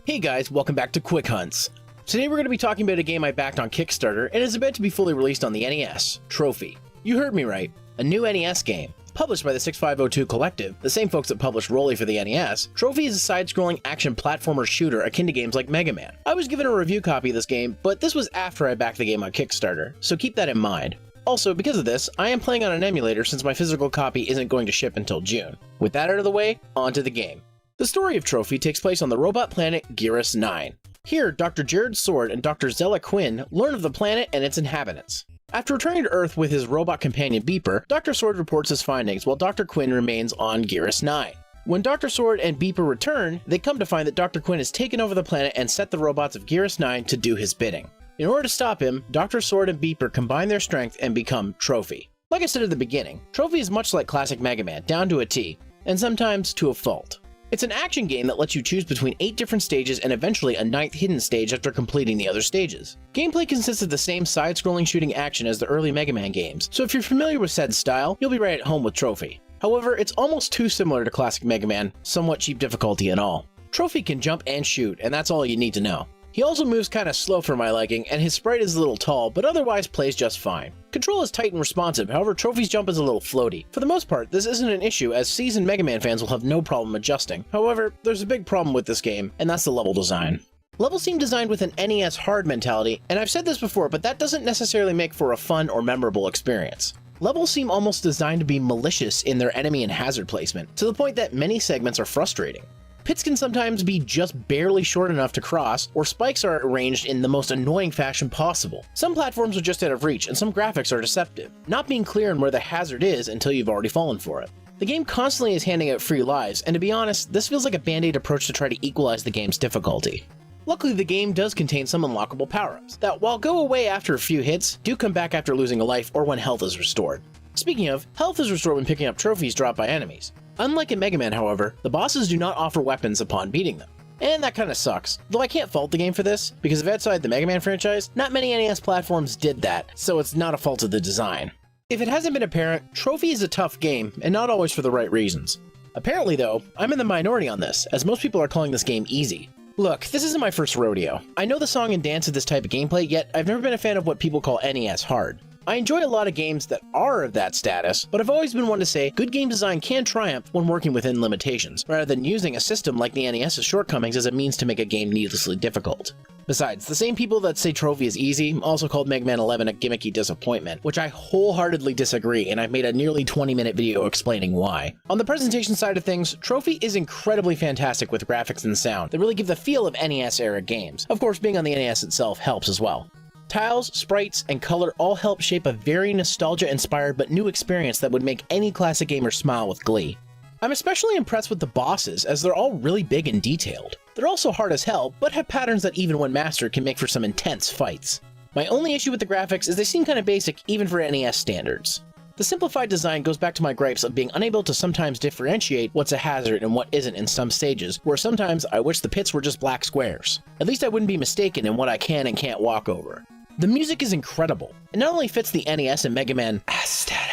Hey guys, welcome back to Quick Hunts. Today we're going to be talking about a game I backed on Kickstarter and is about to be fully released on the NES, Trophy. You heard me right, a new NES game. Published by the 6502 Collective, the same folks that published Rolly for the NES, Trophy is a side-scrolling action platformer shooter akin to games like Mega Man. I was given a review copy of this game, but this was after I backed the game on Kickstarter, so keep that in mind. Also, because of this, I am playing on an emulator since my physical copy isn't going to ship until June. With that out of the way, on to the game. The story of Trophy takes place on the robot planet Geras 9. Here, Dr. Jared Sword and Dr. Zella Quinn learn of the planet and its inhabitants. After returning to Earth with his robot companion Beeper, Dr. Sword reports his findings while Dr. Quinn remains on Geras 9. When Dr. Sword and Beeper return, they come to find that Dr. Quinn has taken over the planet and set the robots of Geras 9 to do his bidding. In order to stop him, Dr. Sword and Beeper combine their strength and become Trophy. Like I said at the beginning, Trophy is much like classic Mega Man, down to a T, and sometimes to a fault. It's an action game that lets you choose between 8 different stages and eventually a 9th hidden stage after completing the other stages. Gameplay consists of the same side-scrolling shooting action as the early Mega Man games, so if you're familiar with said style, you'll be right at home with Trophy. However, it's almost too similar to classic Mega Man, somewhat cheap difficulty and all. Trophy can jump and shoot, and that's all you need to know. He also moves kinda slow for my liking, and his sprite is a little tall, but otherwise plays just fine. Control is tight and responsive, however Trophy's jump is a little floaty. For the most part, this isn't an issue as seasoned Mega Man fans will have no problem adjusting. However, there's a big problem with this game, and that's the level design. Levels seem designed with an NES hard mentality, and I've said this before, but that doesn't necessarily make for a fun or memorable experience. Levels seem almost designed to be malicious in their enemy and hazard placement, to the point that many segments are frustrating. Pits can sometimes be just barely short enough to cross, or spikes are arranged in the most annoying fashion possible. Some platforms are just out of reach, and some graphics are deceptive, not being clear on where the hazard is until you've already fallen for it. The game constantly is handing out free lives, and to be honest, this feels like a band-aid approach to try to equalize the game's difficulty. Luckily, the game does contain some unlockable power-ups, that while go away after a few hits, do come back after losing a life or when health is restored. Speaking of, health is restored when picking up trophies dropped by enemies. Unlike in Mega Man, however, the bosses do not offer weapons upon beating them. And that kinda sucks, though I can't fault the game for this, because if outside the Mega Man franchise, not many NES platforms did that, so it's not a fault of the design. If it hasn't been apparent, Trophy is a tough game, and not always for the right reasons. Apparently though, I'm in the minority on this, as most people are calling this game easy. Look, this isn't my first rodeo. I know the song and dance of this type of gameplay, yet I've never been a fan of what people call NES hard. I enjoy a lot of games that are of that status, but I've always been one to say good game design can triumph when working within limitations, rather than using a system like the NES's shortcomings as a means to make a game needlessly difficult. Besides, the same people that say Trophy is easy also called Mega Man 11 a gimmicky disappointment, which I wholeheartedly disagree, and I've made a nearly 20-minute video explaining why. On the presentation side of things, Trophy is incredibly fantastic with graphics and sound that really give the feel of NES-era games. Of course, being on the NES itself helps as well. Tiles, sprites, and color all help shape a very nostalgia-inspired but new experience that would make any classic gamer smile with glee. I'm especially impressed with the bosses, as they're all really big and detailed. They're also hard as hell, but have patterns that even when mastered can make for some intense fights. My only issue with the graphics is they seem kinda basic even for NES standards. The simplified design goes back to my gripes of being unable to sometimes differentiate what's a hazard and what isn't in some stages, where sometimes I wish the pits were just black squares. At least I wouldn't be mistaken in what I can and can't walk over. The music is incredible. It not only fits the NES and Mega Man aesthetic,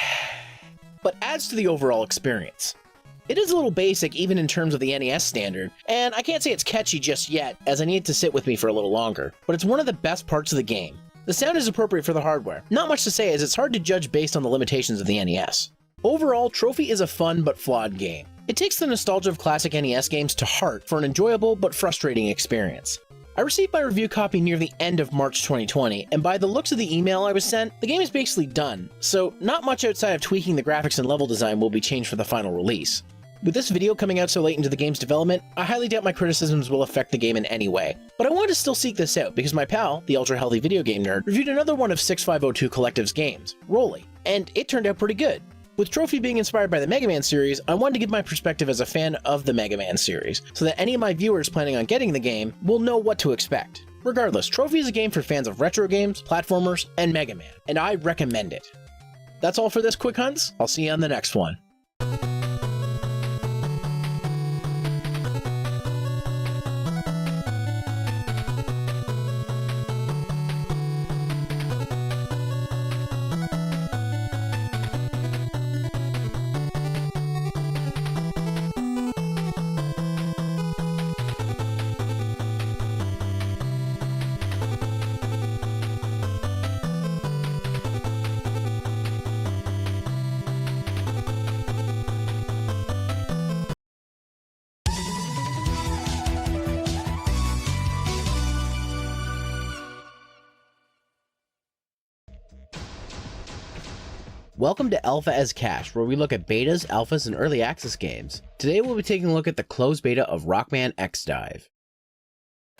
but adds to the overall experience. It is a little basic even in terms of the NES standard, and I can't say it's catchy just yet, as I need it to sit with me for a little longer, but it's one of the best parts of the game. The sound is appropriate for the hardware. Not much to say, as it's hard to judge based on the limitations of the NES. Overall, Trophy is a fun but flawed game. It takes the nostalgia of classic NES games to heart for an enjoyable but frustrating experience. I received my review copy near the end of March 2020, and by the looks of the email I was sent, the game is basically done, so not much outside of tweaking the graphics and level design will be changed for the final release. With this video coming out so late into the game's development, I highly doubt my criticisms will affect the game in any way, but I wanted to still seek this out because my pal, the ultra-healthy video game nerd, reviewed another one of 6502 Collective's games, Rolly, and it turned out pretty good. With Trophy being inspired by the Mega Man series, I wanted to give my perspective as a fan of the Mega Man series, so that any of my viewers planning on getting the game will know what to expect. Regardless, Trophy is a game for fans of retro games, platformers, and Mega Man, and I recommend it. That's all for this Quick Hunts. I'll see you on the next one. Welcome to Alpha as Cash, where we look at betas, alphas, and early access games. Today we'll be taking a look at the closed beta of Rockman X-Dive.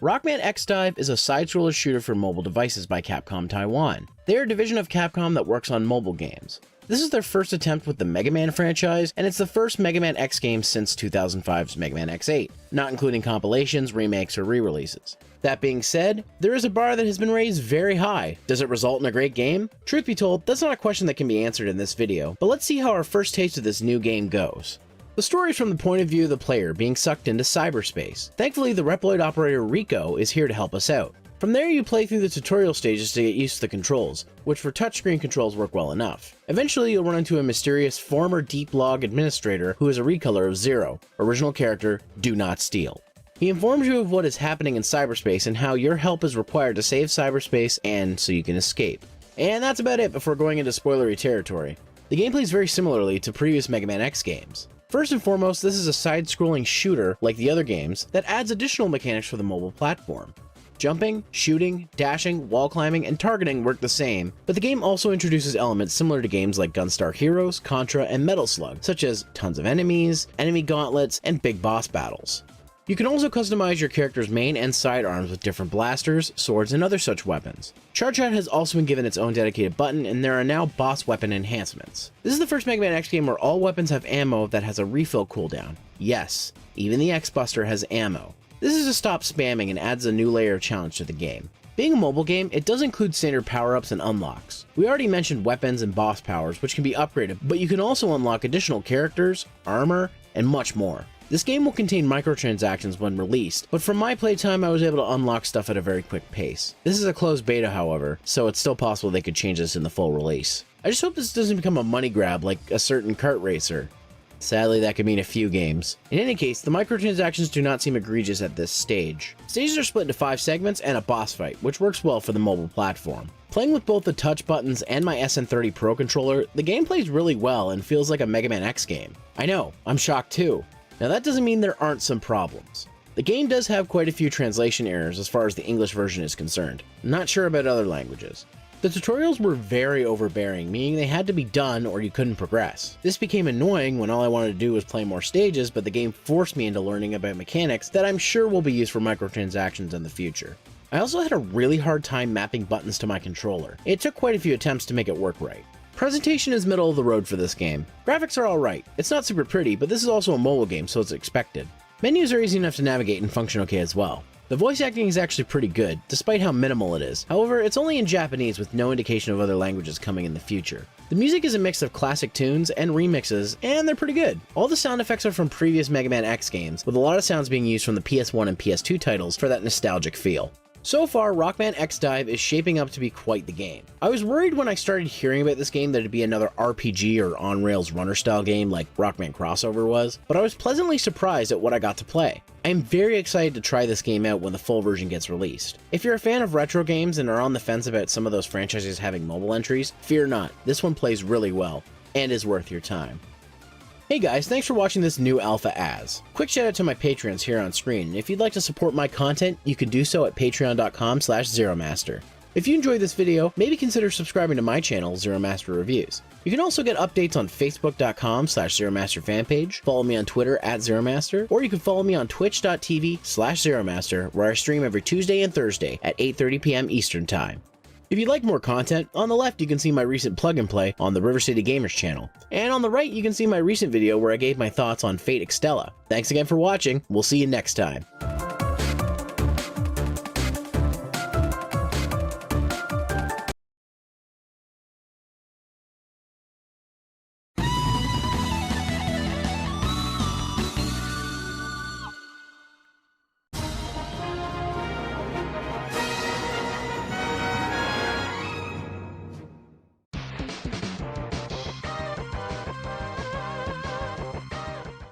Rockman X-Dive is a side-scroller shooter for mobile devices by Capcom Taiwan. They are a division of Capcom that works on mobile games. This is their first attempt with the Mega Man franchise, and it's the first Mega Man X game since 2005's Mega Man X8, not including compilations, remakes, or re-releases. That being said, there is a bar that has been raised very high. Does it result in a great game? Truth be told, that's not a question that can be answered in this video, but let's see how our first taste of this new game goes. The story is from the point of view of the player being sucked into cyberspace. Thankfully, the Reploid operator Rico is here to help us out. From there, you play through the tutorial stages to get used to the controls, which for touchscreen controls work well enough. Eventually, you'll run into a mysterious former Deep Log administrator who is a recolor of Zero, original character Do Not Steal. He informs you of what is happening in cyberspace and how your help is required to save cyberspace and so you can escape. And that's about it before going into spoilery territory. The game plays very similarly to previous Mega Man X games. First and foremost, this is a side-scrolling shooter like the other games that adds additional mechanics for the mobile platform. Jumping, shooting, dashing, wall climbing, and targeting work the same, but the game also introduces elements similar to games like Gunstar Heroes, Contra, and Metal Slug, such as tons of enemies, enemy gauntlets, and big boss battles. You can also customize your character's main and sidearms with different blasters, swords, and other such weapons. Charge Out has also been given its own dedicated button, and there are now boss weapon enhancements. This is the first Mega Man X game where all weapons have ammo that has a refill cooldown. Yes, even the X-Buster has ammo. This is to stop spamming and adds a new layer of challenge to the game. Being a mobile game, it does include standard power-ups and unlocks. We already mentioned weapons and boss powers, which can be upgraded, but you can also unlock additional characters, armor, and much more. This game will contain microtransactions when released, but from my playtime I was able to unlock stuff at a very quick pace. This is a closed beta, however, so it's still possible they could change this in the full release. I just hope this doesn't become a money grab like a certain kart racer. Sadly, that could mean a few games. In any case, the microtransactions do not seem egregious at this stage. Stages are split into 5 segments and a boss fight, which works well for the mobile platform. Playing with both the touch buttons and my SN30 Pro controller, the game plays really well and feels like a Mega Man X game. I know, I'm shocked too. Now that doesn't mean there aren't some problems. The game does have quite a few translation errors as far as the English version is concerned. Not sure about other languages. The tutorials were very overbearing, meaning they had to be done or you couldn't progress. This became annoying when all I wanted to do was play more stages, but the game forced me into learning about mechanics that I'm sure will be used for microtransactions in the future. I also had a really hard time mapping buttons to my controller. It took quite a few attempts to make it work right. Presentation is middle of the road for this game. Graphics are alright. It's not super pretty, but this is also a mobile game, so it's expected. Menus are easy enough to navigate and function okay as well. The voice acting is actually pretty good, despite how minimal it is. However, it's only in Japanese with no indication of other languages coming in the future. The music is a mix of classic tunes and remixes, and they're pretty good. All the sound effects are from previous Mega Man X games, with a lot of sounds being used from the PS1 and PS2 titles for that nostalgic feel. So far, Rockman X-Dive is shaping up to be quite the game. I was worried when I started hearing about this game that it'd be another RPG or on-rails runner-style game like Rockman Crossover was, but I was pleasantly surprised at what I got to play. I am very excited to try this game out when the full version gets released. If you're a fan of retro games and are on the fence about some of those franchises having mobile entries, fear not, this one plays really well, and is worth your time. Hey guys, thanks for watching this new alpha as. Quick shout out to my Patreons here on screen, and if you'd like to support my content, you can do so at patreon.com/Zeromaster. If you enjoyed this video, maybe consider subscribing to my channel, Zeromaster Reviews. You can also get updates on facebook.com/Zeromaster fanpage, follow me on Twitter @Zeromaster, or you can follow me on twitch.tv/Zeromaster, where I stream every Tuesday and Thursday at 8:30 p.m. Eastern Time. If you'd like more content, on the left you can see my recent plug and play on the River City Gamers channel, and on the right you can see my recent video where I gave my thoughts on Fate Extella. Thanks again for watching, we'll see you next time.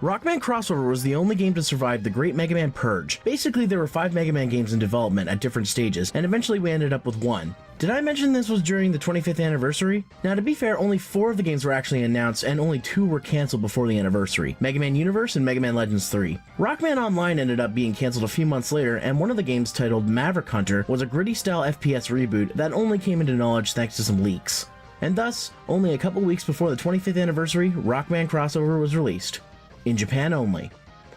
Rockman Crossover was the only game to survive the Great Mega Man Purge. Basically, there were 5 Mega Man games in development at different stages, and eventually we ended up with one. Did I mention this was during the 25th anniversary? Now, to be fair, only 4 of the games were actually announced, and only 2 were cancelled before the anniversary: Mega Man Universe and Mega Man Legends 3. Rockman Online ended up being cancelled a few months later, and one of the games, titled Maverick Hunter, was a gritty-style FPS reboot that only came into knowledge thanks to some leaks. and thus, only a couple weeks before the 25th anniversary, Rockman Crossover was released. In Japan only.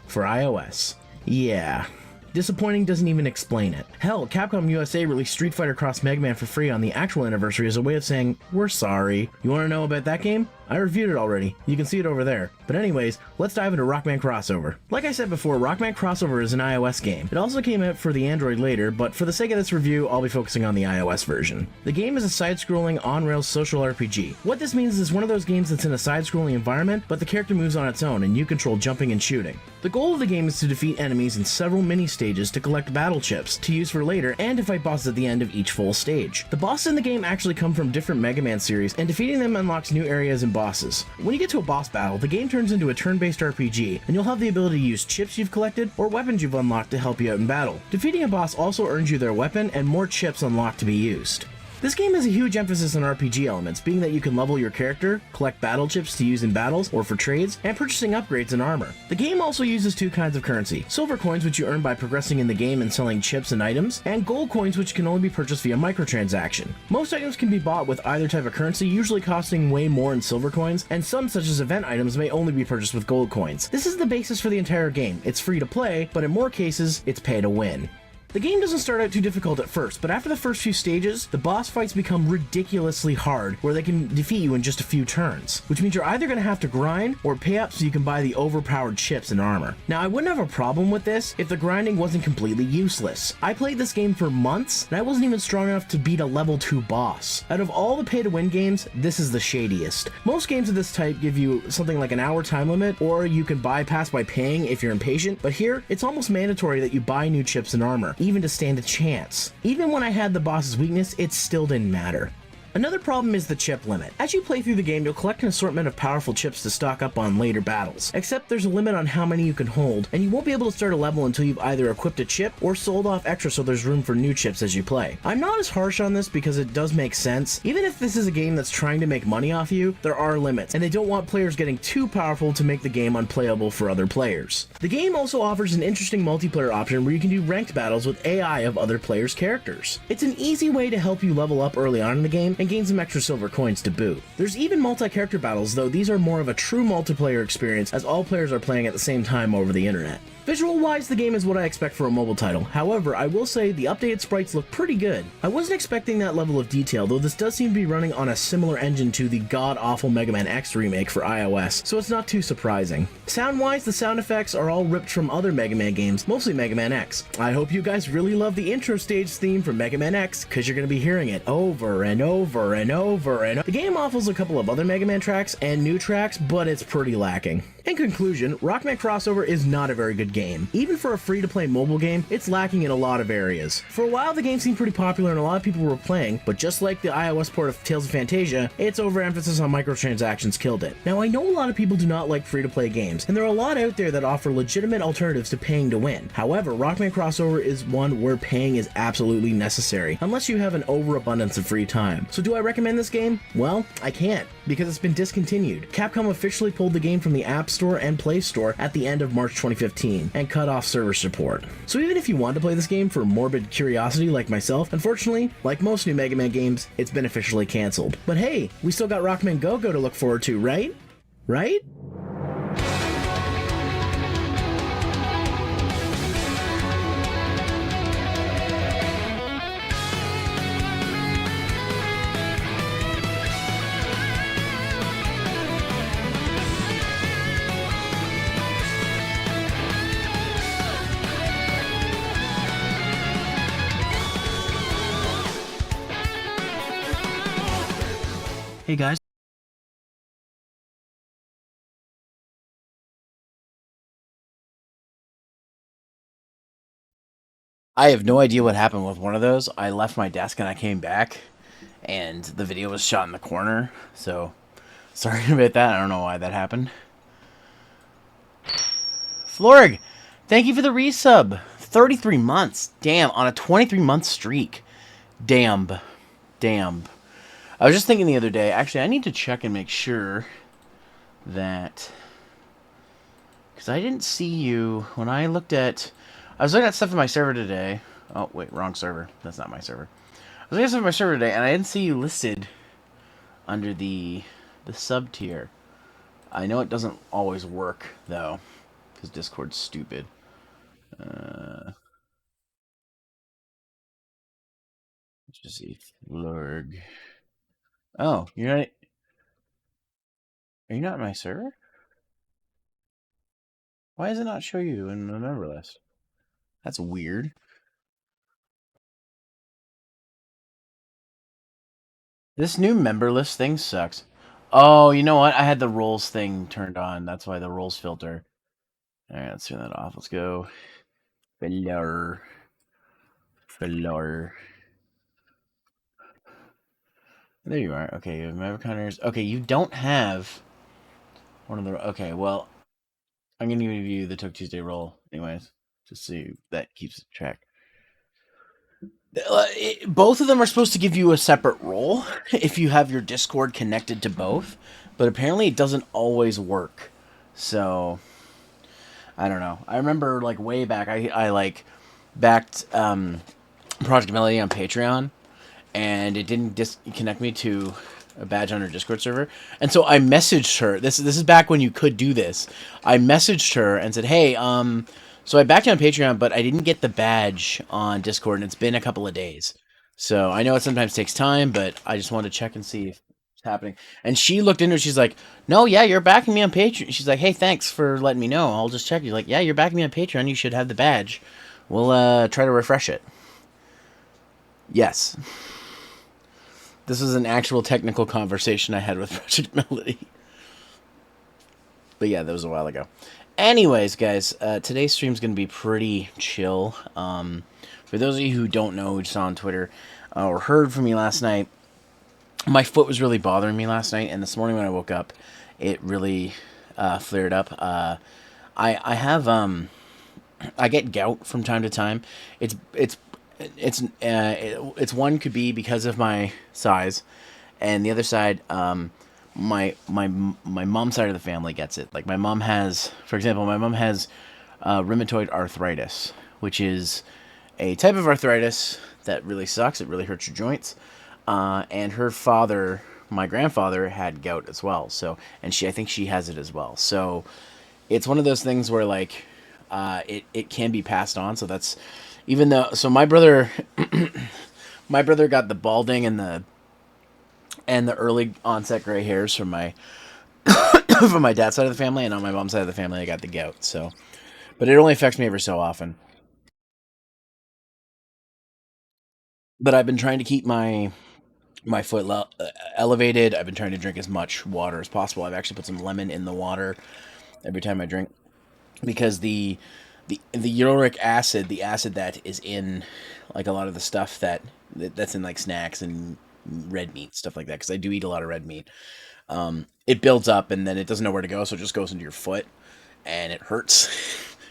For iOS. Yeah. Disappointing doesn't even explain it. Hell, Capcom USA released Street Fighter Cross Mega Man for free on the actual anniversary as a way of saying, we're sorry. You want to know about that game? I reviewed it already. You can see it over there. But anyways, let's dive into Rockman Crossover. Like I said before, Rockman Crossover is an iOS game. It also came out for the Android later, but for the sake of this review, I'll be focusing on the iOS version. The game is a side-scrolling, on-rails social RPG. What this means is one of those games that's in a side-scrolling environment, but the character moves on its own and you control jumping and shooting. The goal of the game is to defeat enemies in several mini-stages to collect battle chips to use for later and to fight bosses at the end of each full stage. The bosses in the game actually come from different Mega Man series, and defeating them unlocks new areas and bosses. When you get to a boss battle, the game turns into a turn-based RPG, and you'll have the ability to use chips you've collected or weapons you've unlocked to help you out in battle. Defeating a boss also earns you their weapon and more chips unlocked to be used. This game has a huge emphasis on RPG elements, being that you can level your character, collect battle chips to use in battles or for trades, and purchasing upgrades and armor. The game also uses two kinds of currency: silver coins, which you earn by progressing in the game and selling chips and items, and gold coins, which can only be purchased via microtransaction. Most items can be bought with either type of currency, usually costing way more in silver coins, and some, such as event items, may only be purchased with gold coins. This is the basis for the entire game. It's free to play, but in more cases, it's pay to win. The game doesn't start out too difficult at first, but after the first few stages, the boss fights become ridiculously hard, where they can defeat you in just a few turns, which means you're either going to have to grind or pay up so you can buy the overpowered chips and armor. Now, I wouldn't have a problem with this if the grinding wasn't completely useless. I played this game for months, and I wasn't even strong enough to beat a level 2 boss. Out of all the pay-to-win games, this is the shadiest. Most games of this type give you something like an hour time limit, or you can bypass by paying if you're impatient, but here, it's almost mandatory that you buy new chips and armor, even to stand a chance. Even when I had the boss's weakness, it still didn't matter. Another problem is the chip limit. As you play through the game, you'll collect an assortment of powerful chips to stock up on later battles, except there's a limit on how many you can hold, and you won't be able to start a level until you've either equipped a chip or sold off extra so there's room for new chips as you play. I'm not as harsh on this because it does make sense. Even if this is a game that's trying to make money off you, there are limits, and they don't want players getting too powerful to make the game unplayable for other players. The game also offers an interesting multiplayer option where you can do ranked battles with AI of other players' characters. It's an easy way to help you level up early on in the game and gain some extra silver coins to boot. There's even multi-character battles, though these are more of a true multiplayer experience as all players are playing at the same time over the internet. Visual-wise, the game is what I expect for a mobile title. However, I will say the updated sprites look pretty good. I wasn't expecting that level of detail, though this does seem to be running on a similar engine to the god-awful Mega Man X remake for iOS, so it's not too surprising. Sound-wise, the sound effects are all ripped from other Mega Man games, mostly Mega Man X. I hope you guys really love the intro stage theme from Mega Man X, because you're going to be hearing it over and over and over and over. The game offers a couple of other Mega Man tracks and new tracks, but it's pretty lacking. In conclusion, Rockman Crossover is not a very good game. Even for a free-to-play mobile game, it's lacking in a lot of areas. For a while, the game seemed pretty popular and a lot of people were playing, but just like the iOS port of Tales of Phantasia, its overemphasis on microtransactions killed it. Now, I know a lot of people do not like free-to-play games, and there are a lot out there that offer legitimate alternatives to paying to win. However, Rockman Crossover is one where paying is absolutely necessary, unless you have an overabundance of free time. So do I recommend this game? Well, I can't, because it's been discontinued. Capcom officially pulled the game from the App Store and Play Store at the end of March 2015 and cut off server support. So even if you want to play this game for morbid curiosity like myself, unfortunately, like most new Mega Man games, it's been officially cancelled. But hey, we still got Rockman Go-Go to look forward to, right? Right? Hey guys. I have no idea what happened with one of those. I left my desk and I came back and the video was shot in the corner. So sorry about that. I don't know why that happened. Florg, thank you for the resub. 33 months. Damn, on a 23-month streak. Damn. I was just thinking the other day, actually, I need to check and make sure that, because I didn't see you when I looked at, I was looking at stuff in my server today. Oh, wait, wrong server. That's not my server. I was looking at stuff in my server today, and I didn't see you listed under the sub tier. I know it doesn't always work though, because Discord's stupid. Let's just see. Flurg. Oh, you're not. Are you not in my server? Why does it not show you in the member list? That's weird. This new member list thing sucks. Oh, you know what? I had the roles thing turned on. That's why the roles filter. Alright, let's turn that off. Let's go. Floor. Floor. There you are. Okay, you have member counters. Okay, you don't have one of the. Okay, well, I'm going to give you the Took Tuesday roll, anyways, just so that keeps track. Both of them are supposed to give you a separate role if you have your Discord connected to both, but apparently it doesn't always work. So I don't know. I remember like way back, I like backed Project Melody on Patreon, and it didn't disconnect me to a badge on her Discord server, and so I messaged her. This is back when you could do this. I messaged her and said, "Hey, so I backed you on Patreon, but I didn't get the badge on Discord, and it's been a couple of days. So I know it sometimes takes time, but I just wanted to check and see if it's happening." And she looked into it. She's like, "No, yeah, you're backing me on Patreon." She's like, "Hey, thanks for letting me know. I'll just check." You're like, "Yeah, you're backing me on Patreon. You should have the badge. We'll try to refresh it." Yes. This was an actual technical conversation I had with Project Melody. But yeah, that was a while ago. Anyways, guys, today's stream's going to be pretty chill. For those of you who don't know, who saw on Twitter or heard from me last night, my foot was really bothering me last night, and this morning when I woke up, it really flared up. I have I get gout from time to time. It's one could be because of my size, and the other side, my mom's side of the family gets it. Like my mom has, for example, my mom has rheumatoid arthritis, which is a type of arthritis that really sucks. It really hurts your joints. And her father, my grandfather, had gout as well. So, and I think she has it as well. So, it's one of those things where like, it can be passed on. So that's even though. So my brother, my brother got the balding and the early onset gray hairs from my from my dad's side of the family, and on my mom's side of the family, I got the gout. So, but it only affects me every so often. But I've been trying to keep my foot elevated. I've been trying to drink as much water as possible. I've actually put some lemon in the water every time I drink because the uric acid, the acid that is in like a lot of the stuff that's in like snacks and red meat stuff like that. Because I do eat a lot of red meat. It builds up and then it doesn't know where to go, so it just goes into your foot and it hurts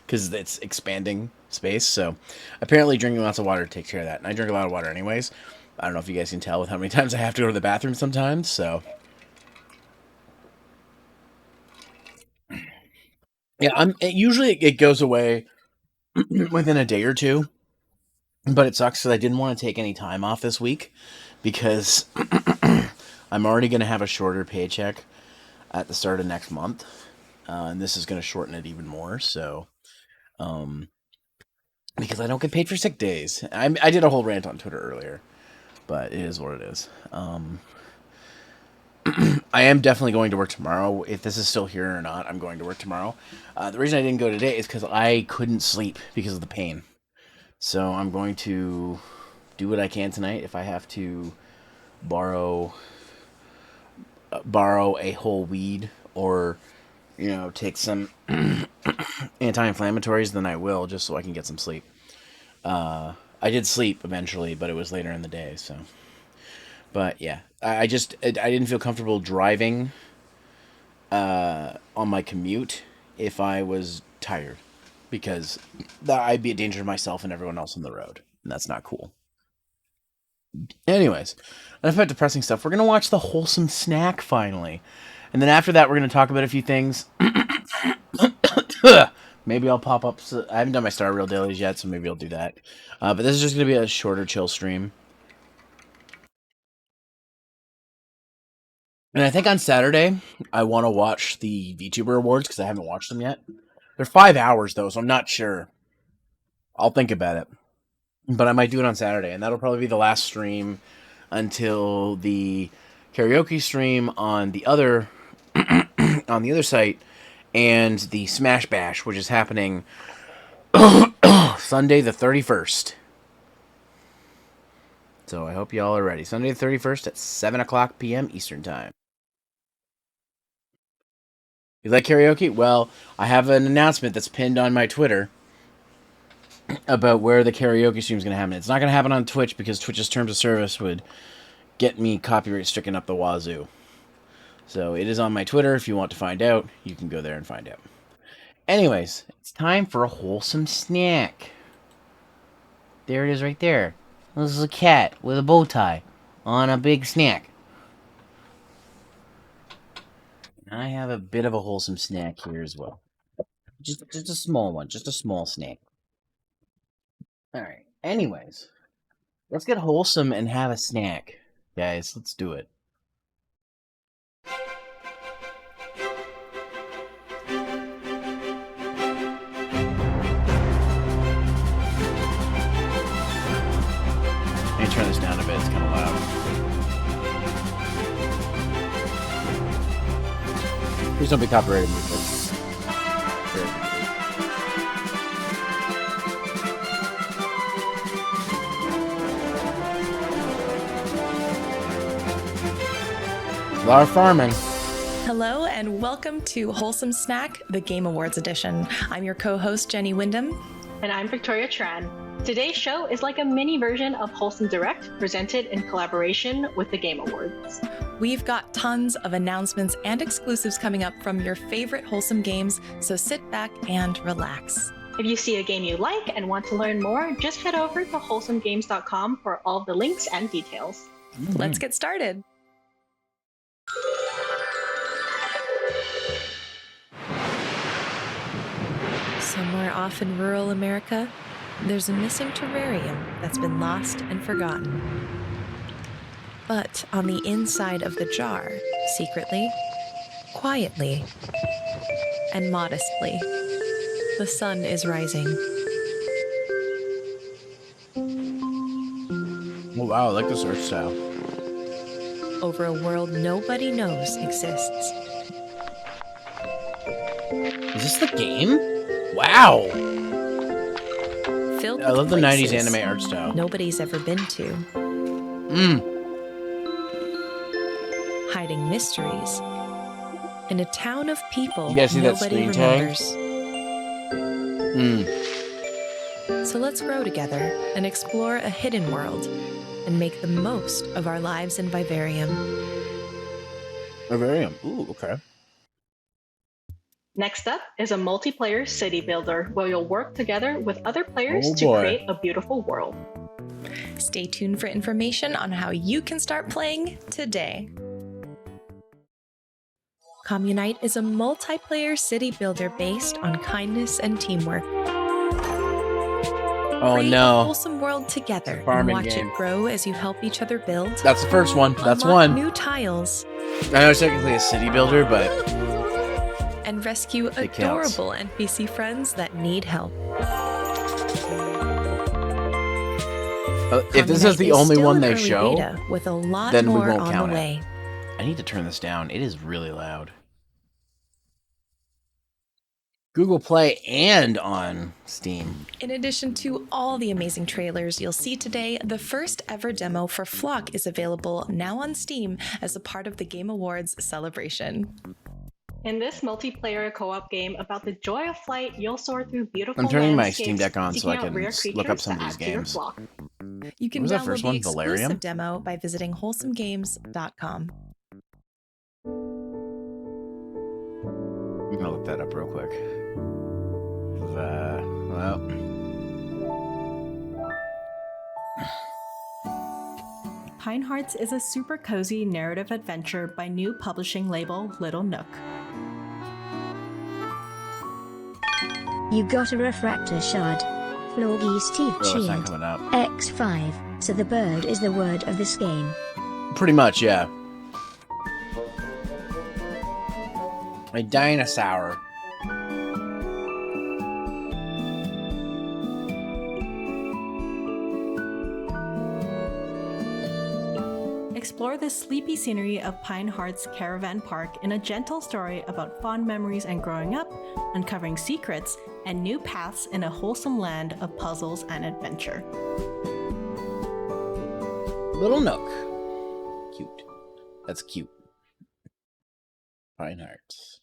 because it's expanding space. So apparently drinking lots of water takes care of that. And I drink a lot of water anyways. I don't know if you guys can tell with how many times I have to go to the bathroom sometimes. So yeah, usually it goes away within a day or two, but it sucks because I didn't want to take any time off this week because I'm already going to have a shorter paycheck at the start of next month, and this is going to shorten it even more. So, um, because I don't get paid for sick days, I did a whole rant on Twitter earlier, but it is what it is. I am definitely going to work tomorrow. If this is still here or not, I'm going to work tomorrow. The reason I didn't go today is because I couldn't sleep because of the pain. So I'm going to do what I can tonight. If I have to borrow a whole weed or take some anti-inflammatories, then I will, just so I can get some sleep. I did sleep eventually, but it was later in the day. So, but yeah, I didn't feel comfortable driving on my commute if I was tired because I'd be a danger to myself and everyone else on the road, and that's not cool. Anyways, enough about depressing stuff. We're gonna watch the Wholesome snack finally, and then after that, we're gonna talk about a few things. Maybe I'll pop up. I haven't done my Star Reel dailies yet, so maybe I'll do that. But this is just gonna be a shorter, chill stream. And I think on Saturday, I want to watch the VTuber Awards because I haven't watched them yet. They're 5 hours, though, so I'm not sure. I'll think about it. But I might do it on Saturday, and that'll probably be the last stream until the karaoke stream on the other on the other site, and the Smash Bash, which is happening Sunday the 31st. So I hope y'all are ready. Sunday the 31st at 7 o'clock p.m. Eastern Time. You like karaoke? Well, I have an announcement that's pinned on my Twitter about where the karaoke stream is going to happen. It's not going to happen on Twitch because Twitch's terms of service would get me copyright stricken up the wazoo. So it is on my Twitter. If you want to find out, you can go there and find out. Anyways, it's time for a wholesome snack. There it is right there. This is a cat with a bow tie on a big snack. I have a bit of a wholesome snack here as well. Just a small one. Just a small snack. Alright. Anyways. Let's get wholesome and have a snack. Guys, let's do it. Let me turn this down a bit. It's kind of loud. Please don't be copyrighted music. A lot of farming. Hello and welcome to Wholesome Snack, the Game Awards edition. I'm your co-host Jenny Wyndham. And I'm Victoria Tran. Today's show is like a mini version of Wholesome Direct, presented in collaboration with the Game Awards. We've got tons of announcements and exclusives coming up from your favorite Wholesome games, so sit back and relax. If you see a game you like and want to learn more, just head over to wholesomegames.com for all the links and details. Let's get started. Somewhere off in rural America, there's a missing terrarium that's been lost and forgotten. But on the inside of the jar, secretly, quietly, and modestly, the sun is rising. Oh wow, I like this art style. Over a world nobody knows exists. Is this the game? Wow! Filled I love the with 90s places anime art style. nobody's ever been to. Hiding mysteries. In a town of people You guys see that nobody screen tag? remembers. So let's grow together and explore a hidden world and make the most of our lives in Vivarium. Vivarium. Ooh, okay. Next up is a multiplayer city builder where you'll work together with other players to create a beautiful world. Stay tuned for information on how you can start playing today. Communite is a multiplayer city builder based on kindness and teamwork. Oh Create no. a wholesome world together and Farming watch game. it grow as you help each other build. That's the first one. That's Unlock one. new tiles I know it's technically a city builder, but and rescue It counts. adorable NPC friends that need help. if this is the Communite only still one in they early show, beta with a lot then we more won't on count the it. way. I need to turn this down. It is really loud. Google Play and on Steam. In addition to all the amazing trailers you'll see today, the first ever demo for Flock is available now on Steam as a part of the Game Awards celebration. In this multiplayer co-op game about the joy of flight, you'll soar through beautiful I'm turning my landscapes, Steam Deck on so I seeking out can rare look up creatures some of to these add to your games. flock. You can What was that download first the one? exclusive Valerium? demo by visiting wholesomegames.com. I'm gonna look that up real quick. Well, Pine Hearts is a super cozy narrative adventure by new publishing label Little Nook. You got a refractor shard. Floggy's teeth it's not chined. coming up. X5. So the bird is the word of this game. Pretty much, yeah. A dinosaur. Explore the sleepy scenery of Pine Heart's Caravan Park in a gentle story about fond memories and growing up, uncovering secrets, and new paths in a wholesome land of puzzles and adventure. Little Nook. Cute. That's cute. Pine Hearts.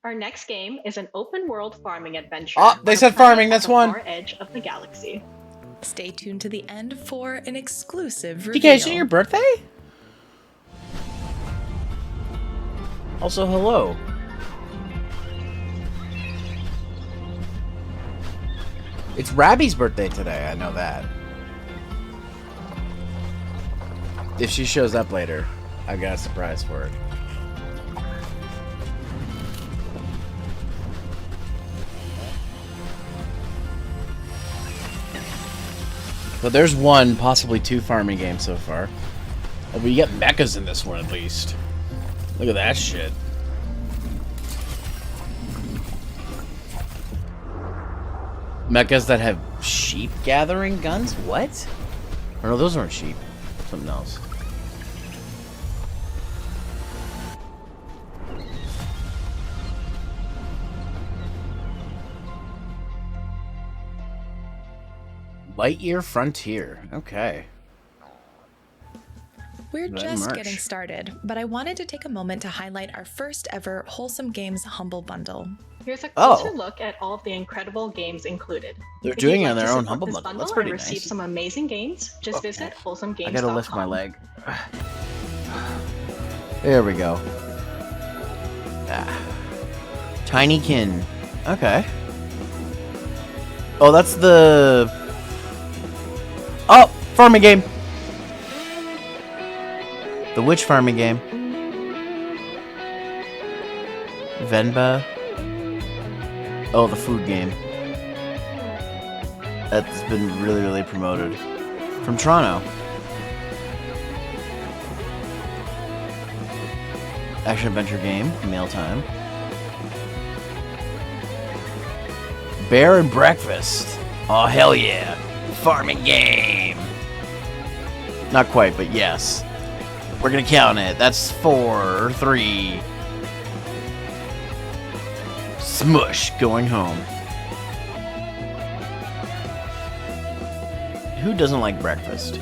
Our next game is an open-world farming adventure. Oh, they on a said planet farming, on that's the one. far edge of the galaxy. Stay tuned to the end for an exclusive DK, reveal. is it your birthday? Also, hello. It's Rabby's birthday today, I know that. If she shows up later, I got a surprise for her. But there's one, possibly two farming games so far. Oh, but you get mechas in this one at least. Look at that shit. Mechas that have sheep gathering guns? What? Or no, those aren't sheep. Something else. Lightyear Frontier. Okay. We're Red just merch. getting started, but I wanted to take a moment to highlight our first ever Wholesome Games Humble Bundle. Here's a Oh. closer look at all of the incredible games included. They're If doing you'd it on like their to own support Humble this Bundle. bundle That's pretty and receive nice. some amazing games, just visit wholesomegames.com. I gotta lift my leg. There we go. Ah. Tinykin. Okay. Oh, that's the... Oh! Farming game! The witch farming game. Venba. Oh, the food game. That's been really, really promoted. From Toronto. Action-adventure game. Meal time. Bear and breakfast. Oh, hell yeah. Farming game. Not quite, but yes. We're gonna count it. That's 4 or 3. Smush going home. Who doesn't like breakfast?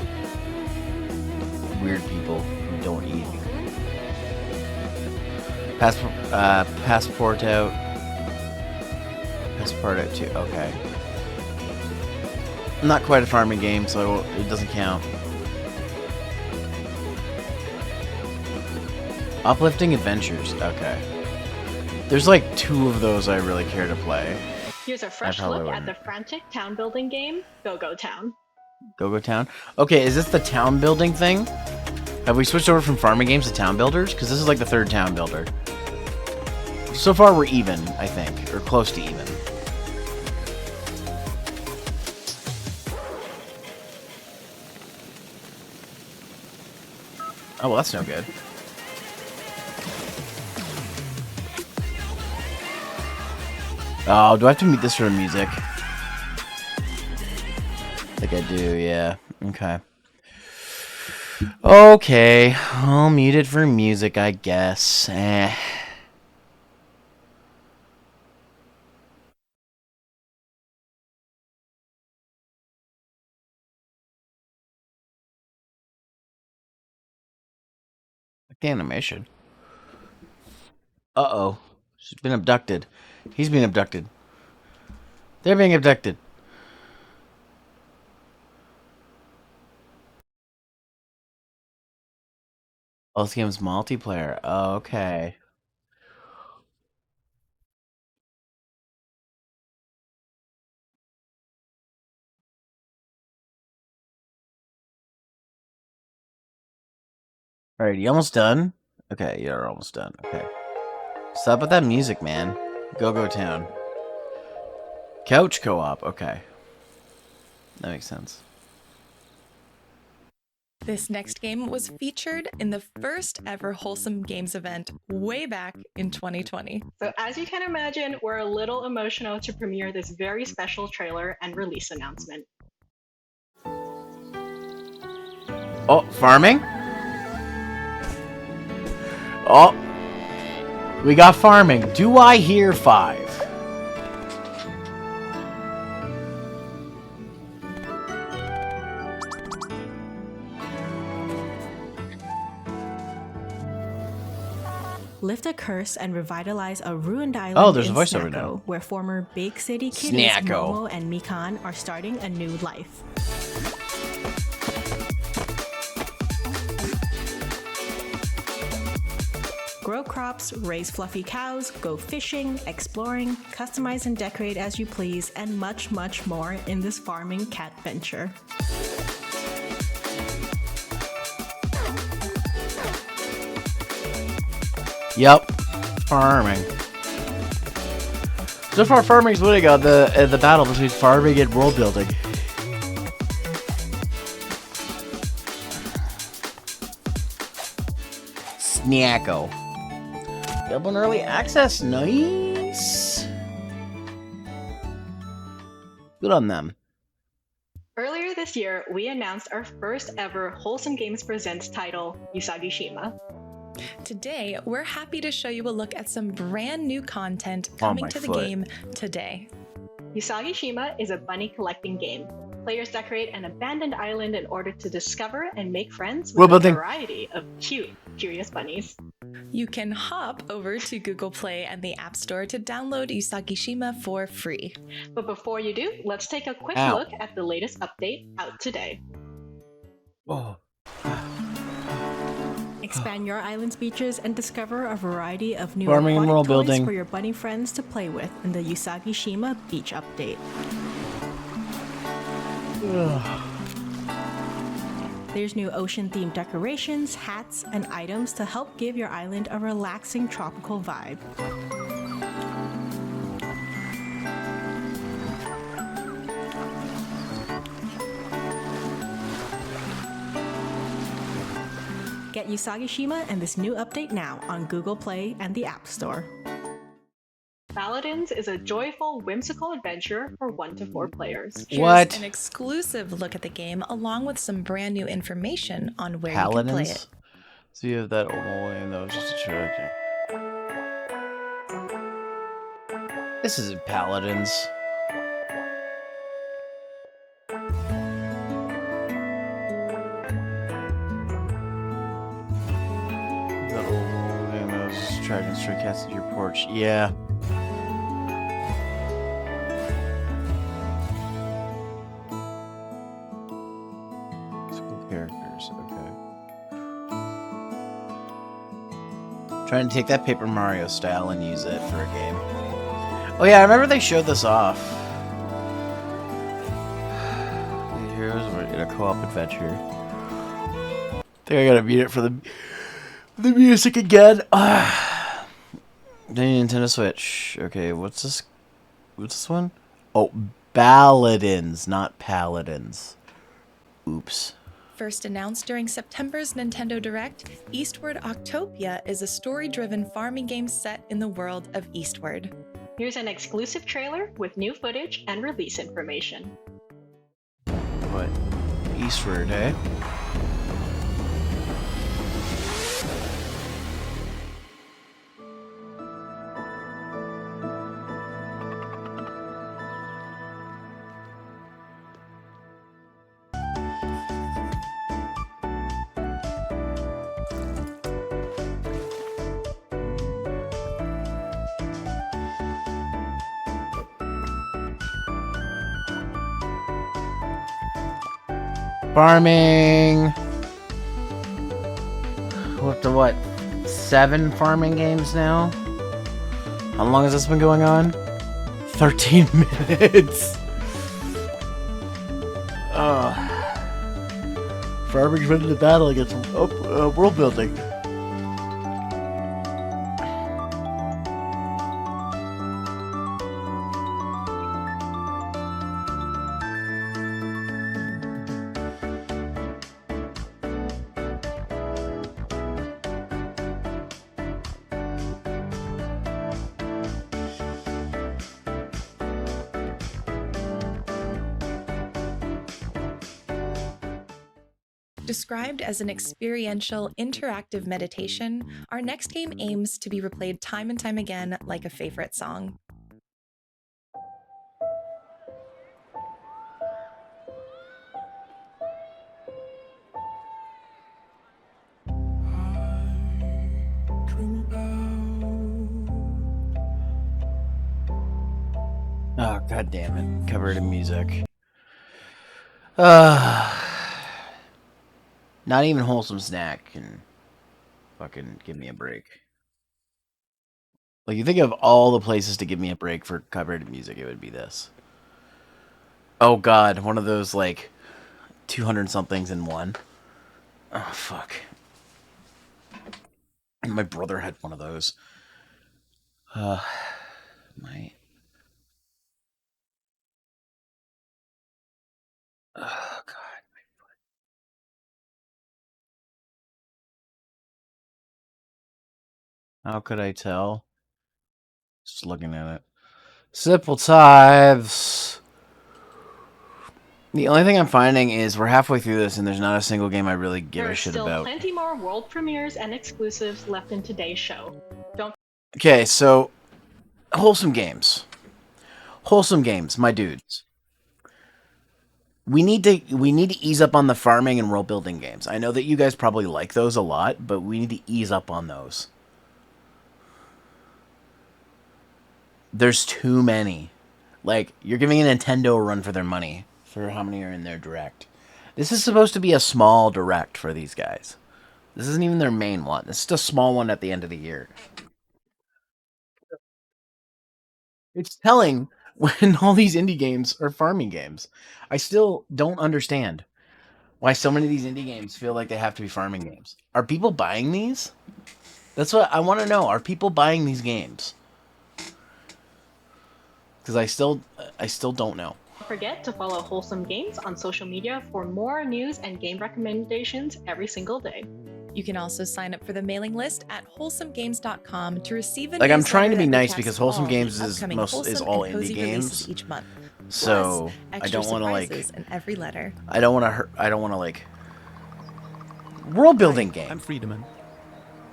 Weird people who don't eat. Passport out. Passport out too. Okay. Not quite a farming game, so it doesn't count. Uplifting Adventures. Okay. There's like 2 of those I really care to play. Here's a fresh probably look at wouldn't. the frantic town building game, Go-Go Town. Go-Go Town. Okay, is this the town building thing? Have we switched over from farming games to town builders? Because this is like the 3rd town builder. So far we're even, I think. Or close to even. Oh, well, that's no good. Oh, do I have to mute this for the music? I think I do, yeah. Okay. Okay, I'll mute it for music, I guess. Like the animation. Uh-oh. She's been abducted. He's being abducted. They're being abducted. Oh, this game's multiplayer. Oh, okay. Alright, you almost done? Okay, you're almost done. Okay. Stop with that music, man. Go-Go Town. Couch co-op. Okay. That makes sense. This next game was featured in the first ever Wholesome Games event way back in 2020. So as you can imagine, we're a little emotional to premiere this very special trailer and release announcement. Oh, farming? Oh, we got farming. Do I hear 5? Lift a curse and revitalize a ruined island Oh, there's in a voiceover Snacko, now. where former Big City kitties Snacko. Momo and Mikan are starting a new life. Grow crops, raise fluffy cows, go fishing, exploring, customize and decorate as you please, and much, much more in this farming cat venture. Yep, farming. So far, farming's winning on the battle between farming and world building. Snacko. Available in early access, nice. Good on them. Earlier this year, we announced our first ever Wholesome Games Presents title, Usagi-shima. Today, we're happy to show you a look at some brand new content coming my to the foot. game today. Usagi-shima is a bunny collecting game. Players decorate an abandoned island in order to discover and make friends World with a building. variety of cute, curious bunnies. You can hop over to Google Play and the App Store to download Usagi-shima for free. But before you do, let's take a quick Ow. look at the latest update out today. Oh. Expand your island's beaches and discover a variety of new Farming and aquatic world toys building. for your bunny friends to play with in the Usagi-shima Beach Update. There's new ocean-themed decorations, hats, and items to help give your island a relaxing tropical vibe. Get Usagi-shima and this new update now on Google Play and the App Store. Paladins is a joyful, whimsical adventure for 1 to 4 players. Here's What? an exclusive look at the game along with some brand new information on where you can play Paladins? it. So you have that old one that was just a trick. This isn't Paladins. That old thing that was just dragging stray cats into your porch. Yeah. School characters, okay. Trying to take that Paper Mario style and use it for a game. Oh yeah, I remember they showed this off. The heroes were in a co-op adventure. I think I gotta mute it for the music again. The Nintendo Switch. Okay, what's this? What's this one? Oh, Balladins, not Paladins. Oops. First announced during September's Nintendo Direct, Eastward Octopia is a story-driven farming game set in the world of Eastward. Here's an exclusive trailer with new footage and release information. What? Eastward, eh? Farming. We're up to what? 7 farming games now? How long has this been going on? 13 minutes. Farming's ready to battle against world building. Described as an experiential, interactive meditation, our next game aims to be replayed time and time again like a favorite song. Oh, god damn it. Covered in music. Not even Wholesome Snack can fucking give me a break. Like, you think of all the places to give me a break for covered in music, it would be this. Oh god, one of those, like, 200-somethings in one. Oh, fuck. My brother had one of those. My... Oh, God. How could I tell? Just looking at it. Simple Tithes. The only thing I'm finding is we're halfway through this and there's not a single game I really give a shit about. There are still plenty more world premieres and exclusives left in today's show. Okay, so Wholesome Games. Wholesome Games, my dudes. We need to ease up on the farming and world building games. I know that you guys probably like those a lot, but we need to ease up on those. There's too many. Like, you're giving Nintendo a run for their money for how many are in their direct. This is supposed to be a small direct for these guys. This isn't even their main one. This is a small one at the end of the year. It's telling when all these indie games are farming games. I still don't understand why so many of these indie games feel like they have to be farming games. Are people buying these? That's what I want to know. Are people buying these games? Because I still don't know. Don't forget to follow Wholesome Games on social media for more news and game recommendations every single day. You can also sign up for the mailing list at wholesomegames.com to receive a Like, I'm trying to be newsletter that nice recaps because Wholesome all Games the is upcoming all Wholesome indie and cozy games. releases each month. So Plus, I don't want to like. in every letter. I don't want to hurt. I don't want to like. World building game. I'm Friedemann.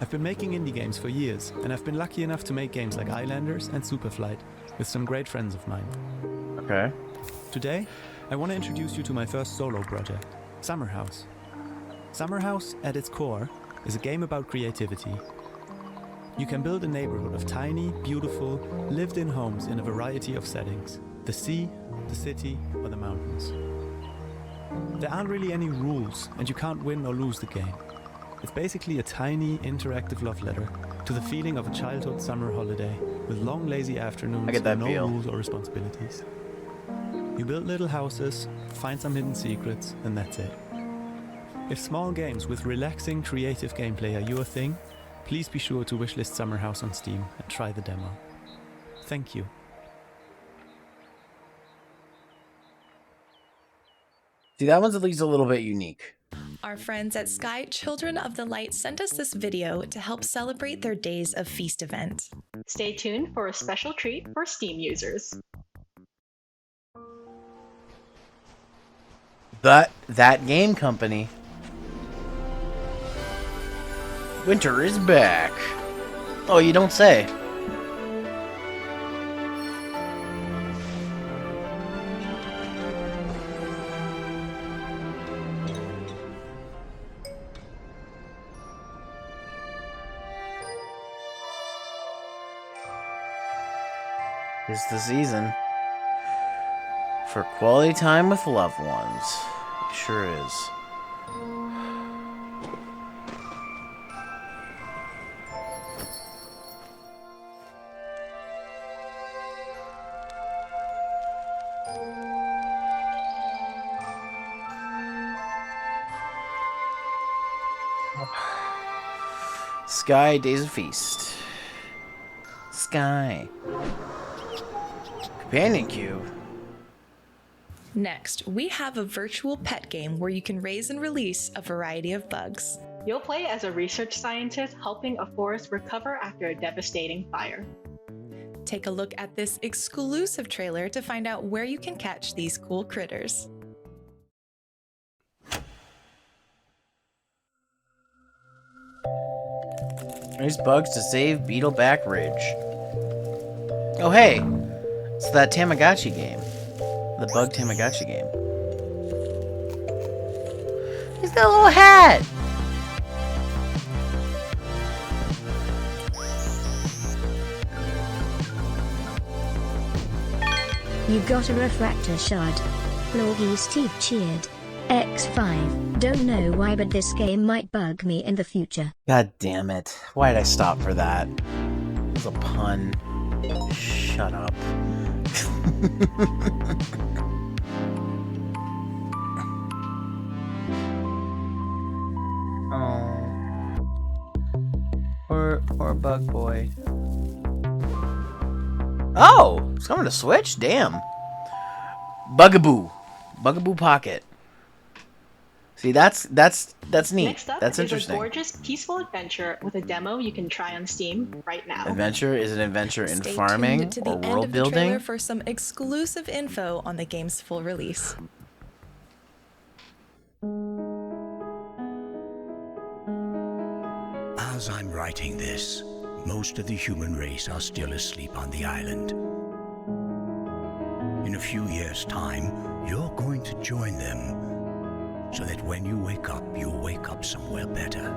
I've been making indie games for years, and I've been lucky enough to make games like Islanders and Superflight with some great friends of mine. Okay. Today, I want to introduce you to my first solo project, Summer House. Summer House, at its core, is a game about creativity. You can build a neighborhood of tiny, beautiful, lived-in homes in a variety of settings: the sea, the city, or the mountains. There aren't really any rules, and you can't win or lose the game. It's basically a tiny, interactive love letter to the feeling of a childhood summer holiday with long, lazy afternoons I get that and no feel. rules or responsibilities. You build little houses, find some hidden secrets, and that's it. If small games with relaxing, creative gameplay are your thing, please be sure to wishlist Summer House on Steam and try the demo. Thank you. See, that one's at least a little bit unique. Our friends at Sky Children of the Light sent us this video to help celebrate their Days of Feast event. Stay tuned for a special treat for Steam users. That game company. Winter is back. Oh, you don't say. It's the season for quality time with loved ones. It sure is. Sky Days of Feast. Sky. Companion Cube. Next, we have a virtual pet game where you can raise and release a variety of bugs. You'll play as a research scientist helping a forest recover after a devastating fire. Take a look at this exclusive trailer to find out where you can catch these cool critters. There's bugs to save Beetleback Ridge. Oh hey, it's that Tamagotchi game. The bug Tamagotchi game. He's got a little hat! You got a refractor shard. Floggy Steve cheered. X5. Don't know why, but this game might bug me in the future. God damn it. Why'd I stop for that? It was a pun. Shut up. Oh. Poor Bug Boy. Oh! It's coming to Switch? Damn. Bugaboo. Bugaboo Pocket. See, that's neat. Next up That's is interesting. a gorgeous, peaceful adventure with a demo you can try on Steam right now. Adventure? Is it adventure in Stay farming tuned to the or end world of the trailer building? for some exclusive info on the game's full release. As I'm writing this, most of the human race are still asleep on the island. In a few years' time, you're going to join them, so that when you wake up, you'll wake up somewhere better.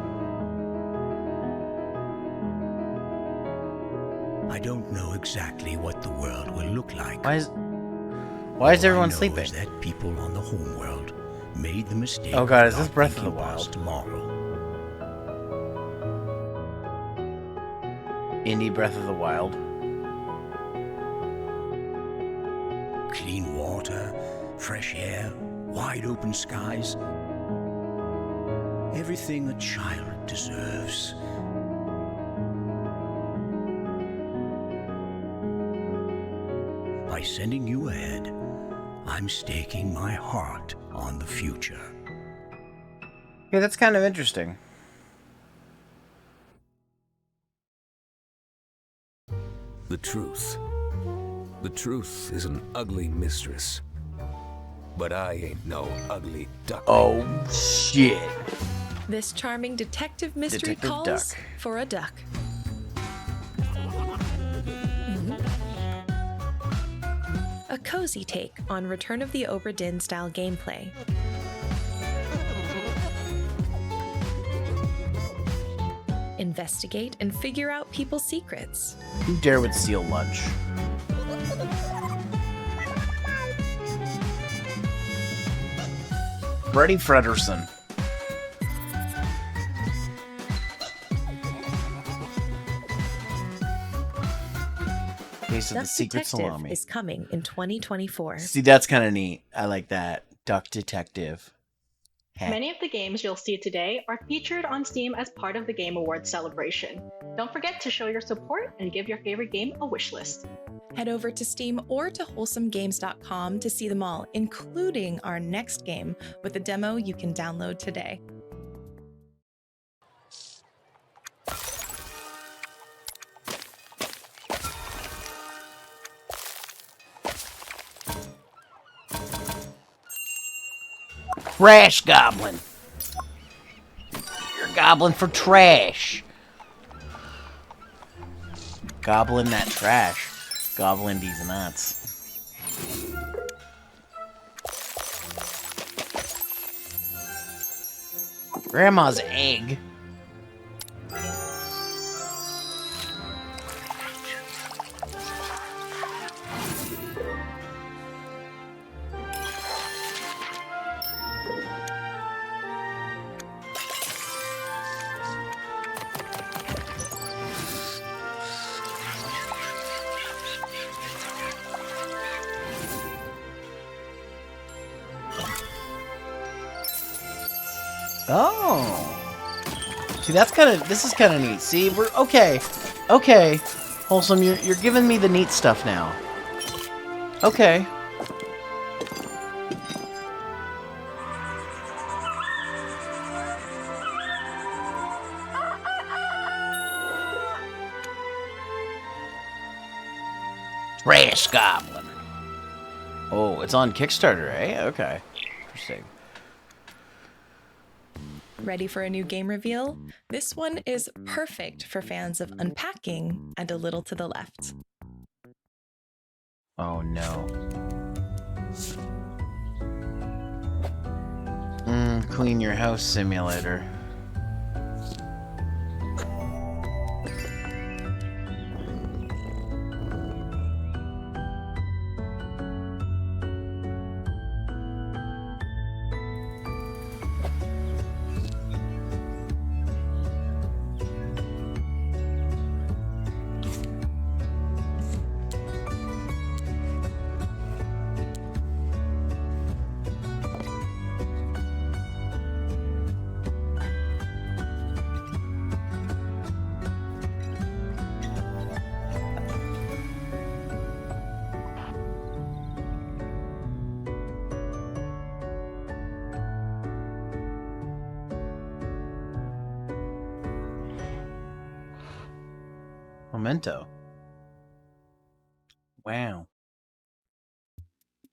I don't know exactly what the world will look like. Why is All I everyone know sleeping? is that people on the homeworld made the mistake. Oh God, of is this not Breath of the thinking past Wild? tomorrow. Indie Breath of the Wild. Clean water, fresh air, wide open skies. Everything a child deserves. By sending you ahead, I'm staking my heart on the future. Yeah, that's kind of interesting. The truth. The truth is an ugly mistress. But I ain't no ugly duck. Oh, shit. This charming detective mystery Detective calls Duck. for a duck. A cozy take on Return of the Obra Dinn style gameplay. Investigate and figure out people's secrets. Who dare would steal lunch? Freddie Frederson. Taste of the Duck Secret Detective Salami. is coming in 2024. See, that's kind of neat. I like that. Duck Detective. Heck. Many of the games you'll see today are featured on Steam as part of the Game Awards celebration. Don't forget to show your support and give your favorite game a wishlist. Head over to Steam or to wholesomegames.com to see them all, including our next game with a demo you can download today. Trash Goblin. You're a goblin for trash. Goblin that trash. Goblin these nuts. Grandma's egg. Oh. See, that's kind of, this is kind of neat. See, we're, okay. Okay. Wholesome, you're giving me the neat stuff now. Okay. Trash Goblin. Oh, it's on Kickstarter, eh? Okay. Interesting. Ready for a new game reveal? This one is perfect for fans of unpacking and a little to the left. Oh no. Clean your house simulator. Memento. Wow.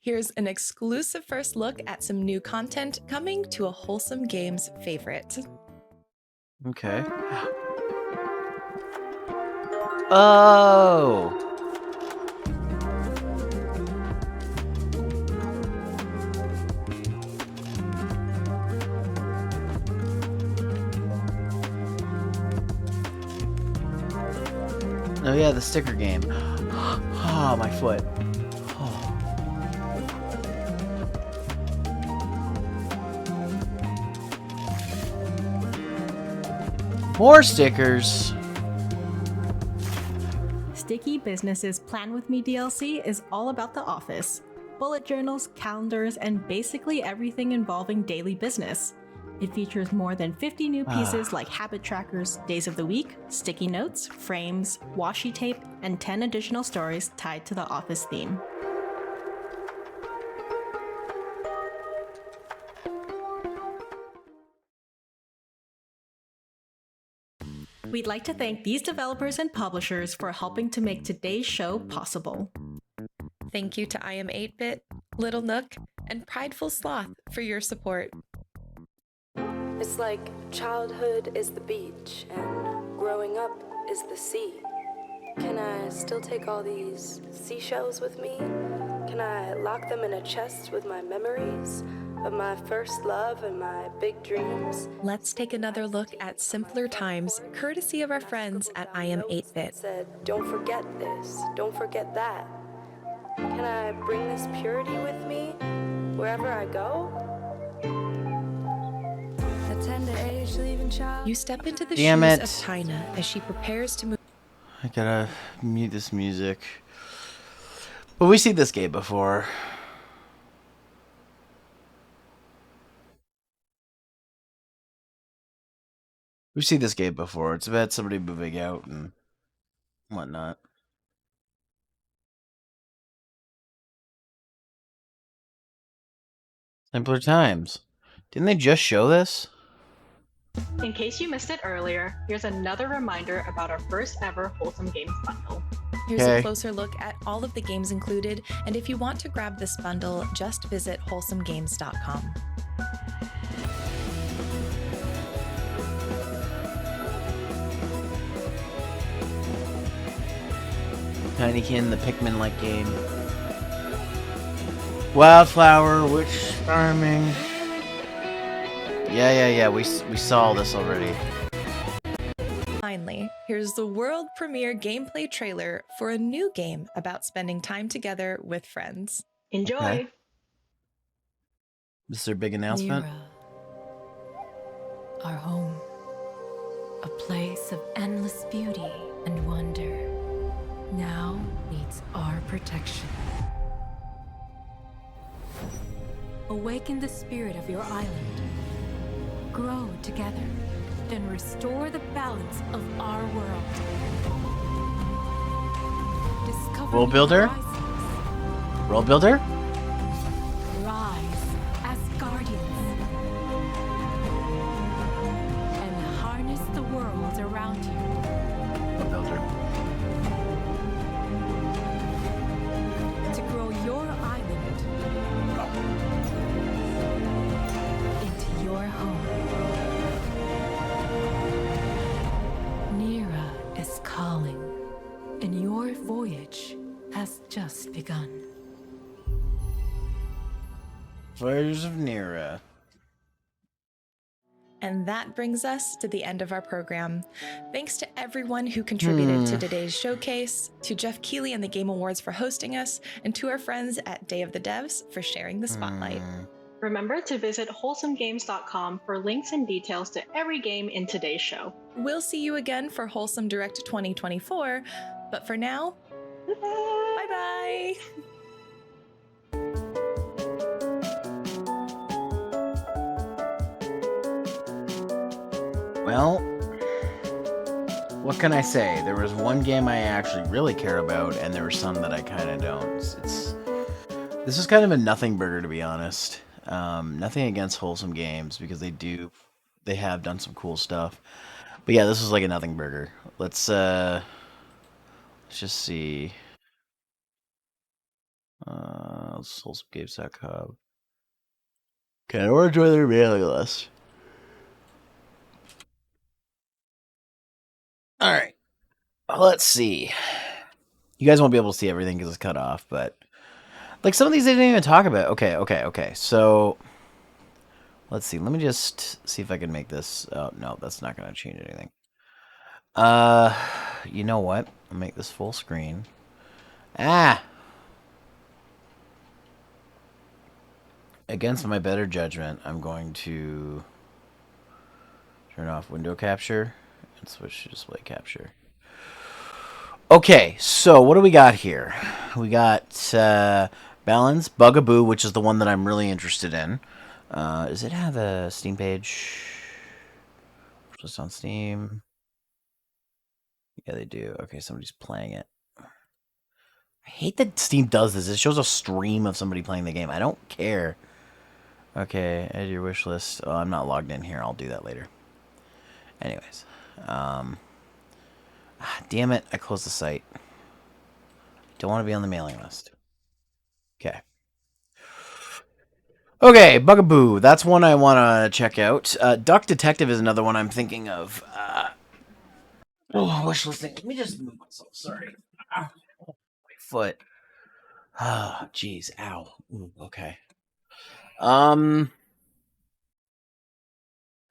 Here's an exclusive first look at some new content coming to a Wholesome Games favorite. Okay. Oh! Oh yeah, the sticker game. Oh, my foot. Oh. More stickers. Sticky Business's Plan With Me DLC is all about the office. Bullet journals, calendars, and basically everything involving daily business. It features more than 50 new pieces like habit trackers, days of the week, sticky notes, frames, washi tape, and 10 additional stories tied to the office theme. We'd like to thank these developers and publishers for helping to make today's show possible. Thank you to I Am 8-Bit, Little Nook, and Prideful Sloth for your support. It's like childhood is the beach and growing up is the sea. Can I still take all these seashells with me? Can I lock them in a chest with my memories of my first love and my big dreams? Let's take another look at simpler times, courtesy of our friends at I Am 8-Bit. Said, don't forget this, don't forget that. Can I bring this purity with me wherever I go? You step into the Damn shoes it. of Tina as she prepares to move. I gotta mute this music. But we see this game before. We've seen this game before. It's about somebody moving out and whatnot. Simpler times. Didn't they just show this? In case you missed it earlier, here's another reminder about our first ever Wholesome Games bundle. Here's Okay. a closer look at all of the games included, and if you want to grab this bundle, just visit wholesomegames.com. Tinykin, the Pikmin-like game. Wildflower, witch farming. Yeah. We saw this already. Finally, here's the world premiere gameplay trailer for a new game about spending time together with friends. Enjoy! Okay. This is their big announcement. Mira, our home, a place of endless beauty and wonder, now needs our protection. Awaken the spirit of your island, grow together, and restore the balance of our world. Discover World new builder? horizons. World builder? Rise as guardians and harness the world around you World builder. to grow your island into your home. Fires of Nera. And that brings us to the end of our program. Thanks to everyone who contributed to today's showcase, to Jeff Keighley and the Game Awards for hosting us, and to our friends at Day of the Devs for sharing the spotlight. Remember to visit wholesomegames.com for links and details to every game in today's show. We'll see you again for Wholesome Direct 2024, but for now, bye-bye! Well, what can I say? There was one game I actually really care about, and there were some that I kind of don't. This is kind of a nothing burger, to be honest. Nothing against Wholesome Games, because they have done some cool stuff. But yeah, this was like a nothing burger. Let's just see. WholesomeGames.com. Okay, or join their mailing list. Alright. Let's see. You guys won't be able to see everything because it's cut off, but like some of these they didn't even talk about. Okay. So let's see. Let me just see if I can make this. Oh no, that's not going to change anything. You know what? I'll make this full screen. Against my better judgment, I'm going to turn off window capture and switch to display capture. Okay, so what do we got here? We got Balance, Bugaboo, which is the one that I'm really interested in. Does it have a Steam page? Just on Steam. Yeah, they do. Okay, somebody's playing it. I hate that Steam does this. It shows a stream of somebody playing the game. I don't care. Okay, add your wish list. Oh, I'm not logged in here. I'll do that later. Anyways. Damn it. I closed the site. Don't want to be on the mailing list. Okay. Okay, Bugaboo. That's one I want to check out. Duck Detective is another one I'm thinking of. Wish listing. Let me just move myself. Sorry. My foot. Oh, jeez. Ow. Ooh, okay.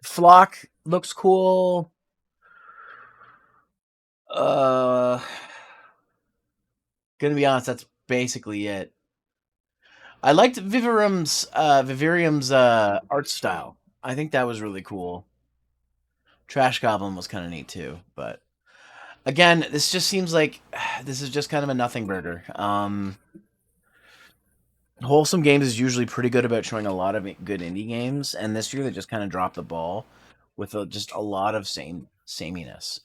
Flock looks cool. Gonna be honest, that's basically it. I liked Vivarium's art style. I think that was really cool. Trash Goblin was kind of neat too, but again, this just seems like this is just kind of a nothing burger. Wholesome Games is usually pretty good about showing a lot of good indie games, and this year they just kind of dropped the ball with just a lot of sameness.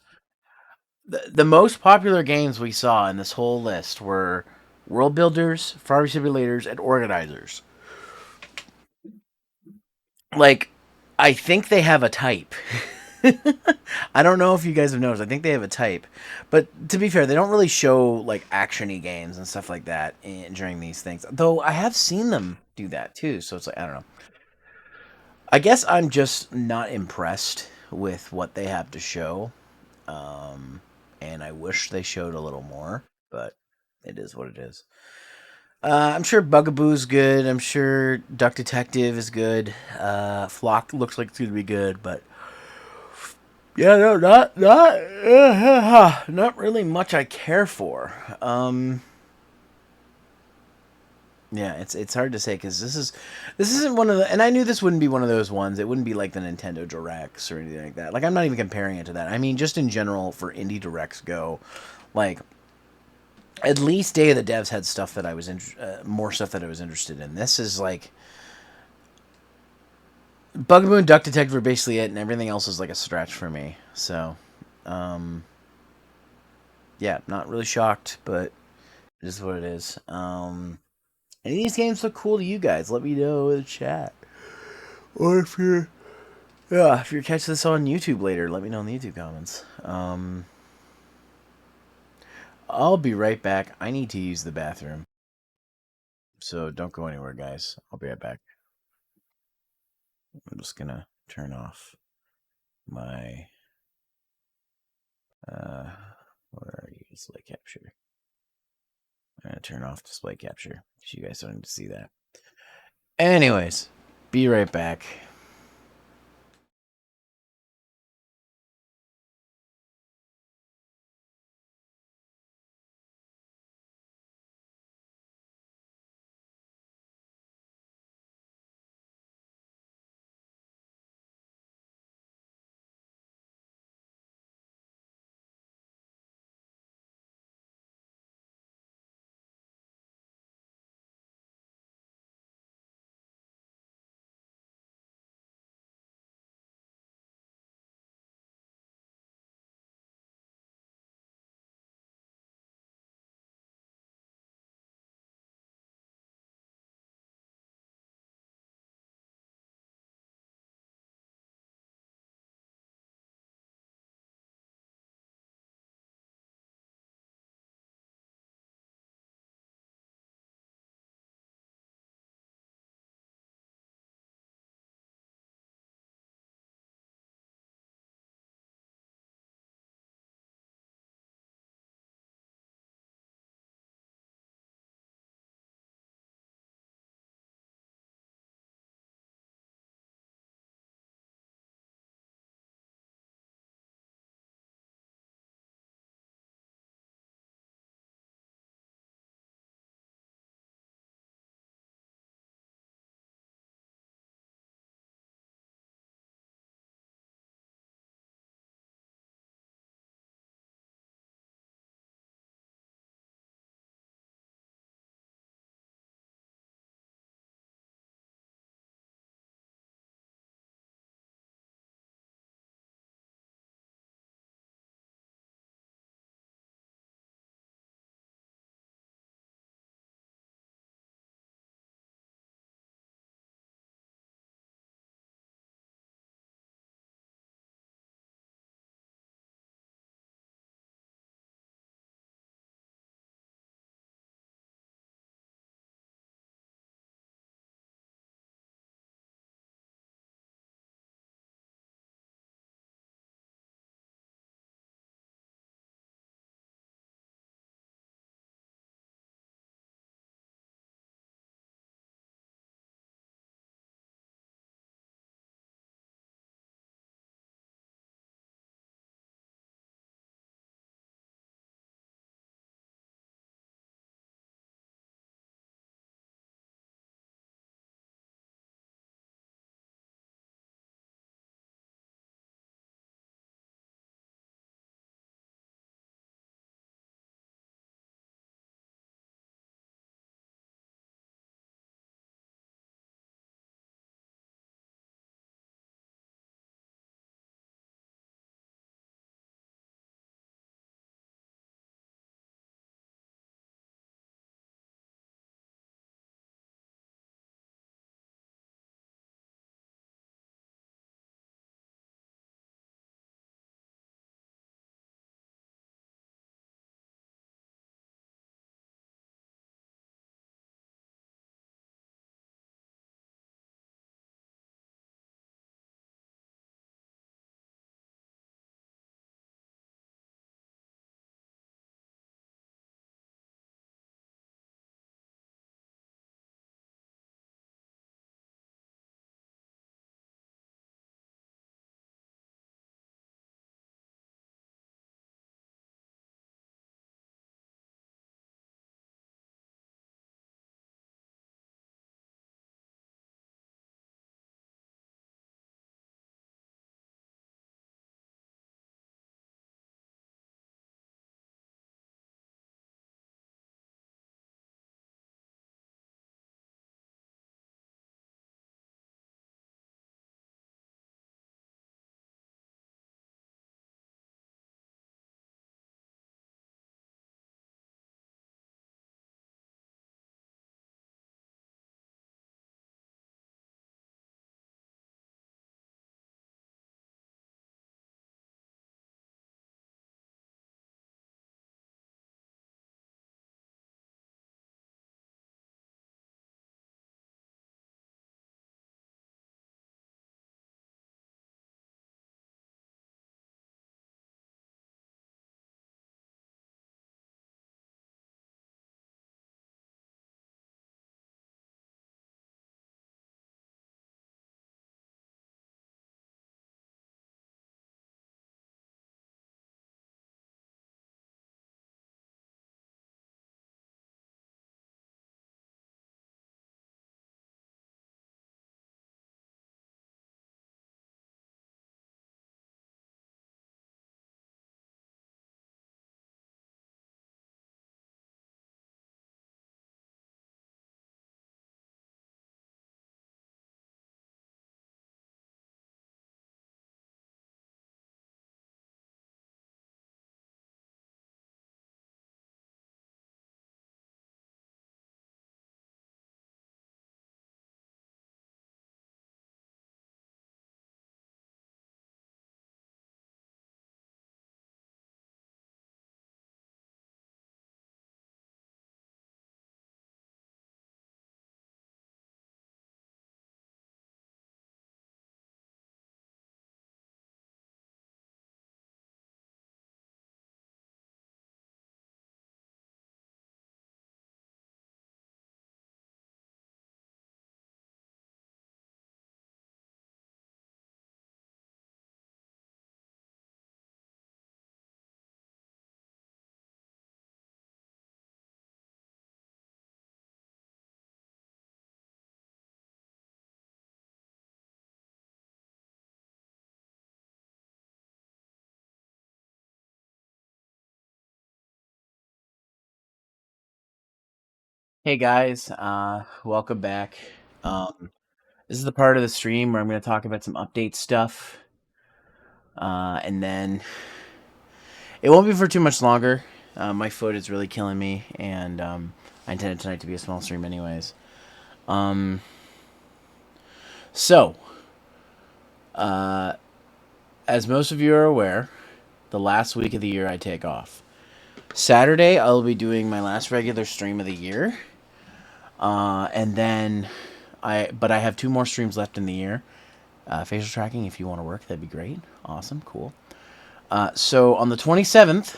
The most popular games we saw in this whole list were World Builders, Farming Simulators, and Organizers. Like, I think they have a type. I don't know if you guys have noticed. I think they have a type. But to be fair, they don't really show like action-y games and stuff like that during these things. Though I have seen them do that too. So it's like, I don't know. I guess I'm just not impressed with what they have to show. And I wish they showed a little more. But it is what it is. I'm sure Bugaboo's good. I'm sure Duck Detective is good. Flock looks like it's going to be good, but yeah, no, not really much I care for. Yeah, it's hard to say because this isn't one of the, and I knew this wouldn't be one of those ones. It wouldn't be like the Nintendo Directs or anything like that. Like I'm not even comparing it to that. I mean, just in general for indie Directs go, like at least Day of the Devs had stuff that I was more stuff that I was interested in. This is like Bugaboo and Duck Detective are basically it, and everything else is like a stretch for me. So, yeah, not really shocked, but it is what it is. Any of these games look cool to you guys? Let me know in the chat. Or if you're catching this on YouTube later, let me know in the YouTube comments. I'll be right back. I need to use the bathroom. So don't go anywhere, guys. I'll be right back. I'm just gonna turn off my where are you? Display capture. I'm gonna turn off display capture because you guys don't need to see that. Anyways, be right back. Hey guys, welcome back. This is the part of the stream where I'm going to talk about some update stuff, and then it won't be for too much longer. My foot is really killing me, and I intended tonight to be a small stream anyways. So, as most of you are aware, the last week of the year I take off. Saturday, I'll be doing my last regular stream of the year. And then I have 2 more streams left in the year. Facial tracking, if you want to work, that'd be great. Awesome, cool. So on the 27th,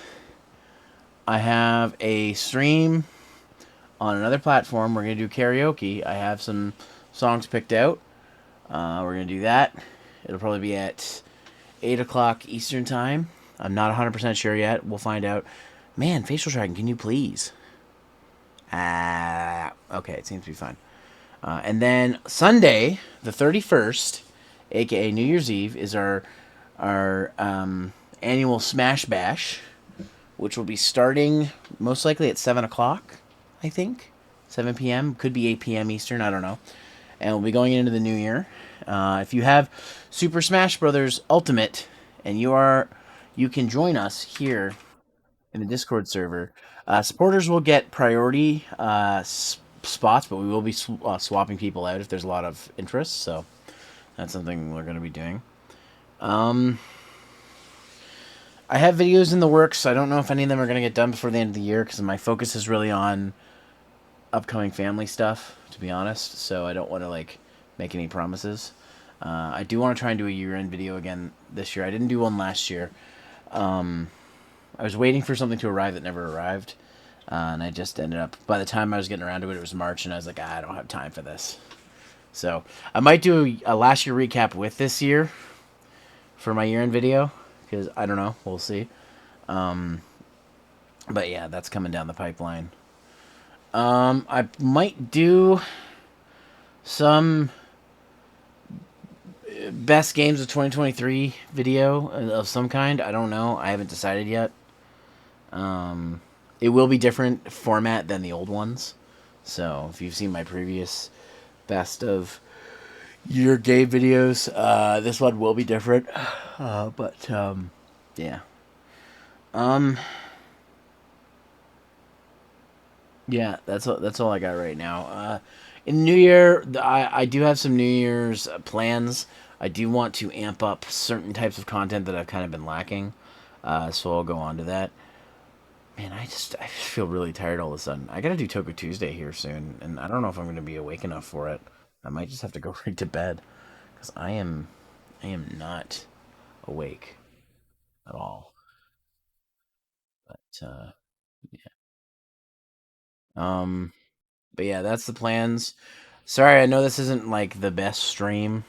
I have a stream on another platform. We're going to do karaoke. I have some songs picked out. We're going to do that. It'll probably be at 8 o'clock Eastern Time. I'm not 100% sure yet. We'll find out. Man, facial tracking, can you please? Okay, it seems to be fine. And then Sunday, the 31st, aka New Year's Eve, is our annual Smash Bash, which will be starting most likely at 7 o'clock, I think. 7 p.m. Could be 8 p.m. Eastern, I don't know. And we'll be going into the new year. If you have Super Smash Bros. Ultimate, and you can join us here in the Discord server. Supporters will get priority spots, but we will be swapping people out if there's a lot of interest. So that's something we're going to be doing. I have videos in the works. I don't know if any of them are going to get done before the end of the year because my focus is really on upcoming family stuff, to be honest. So I don't want to make any promises. I do want to try and do a year-end video again this year. I didn't do one last year. I was waiting for something to arrive that never arrived. And I just ended up, by the time I was getting around to it, it was March, and I was like, I don't have time for this. So I might do a last year recap with this year for my year-end video, because I don't know, we'll see. But yeah, that's coming down the pipeline. I might do some best games of 2023 video of some kind. I don't know. I haven't decided yet. It will be different format than the old ones. So if you've seen my previous best of year game videos, this one will be different. Yeah. Yeah, that's all I got right now. In New Year, I do have some New Year's plans. I do want to amp up certain types of content that I've kind of been lacking. So I'll go on to that. Man, I just feel really tired all of a sudden. I gotta do Toku Tuesday here soon, and I don't know if I'm gonna be awake enough for it. I might just have to go right to bed because I am not awake at all. But but yeah, that's the plans. Sorry, I know this isn't like the best stream,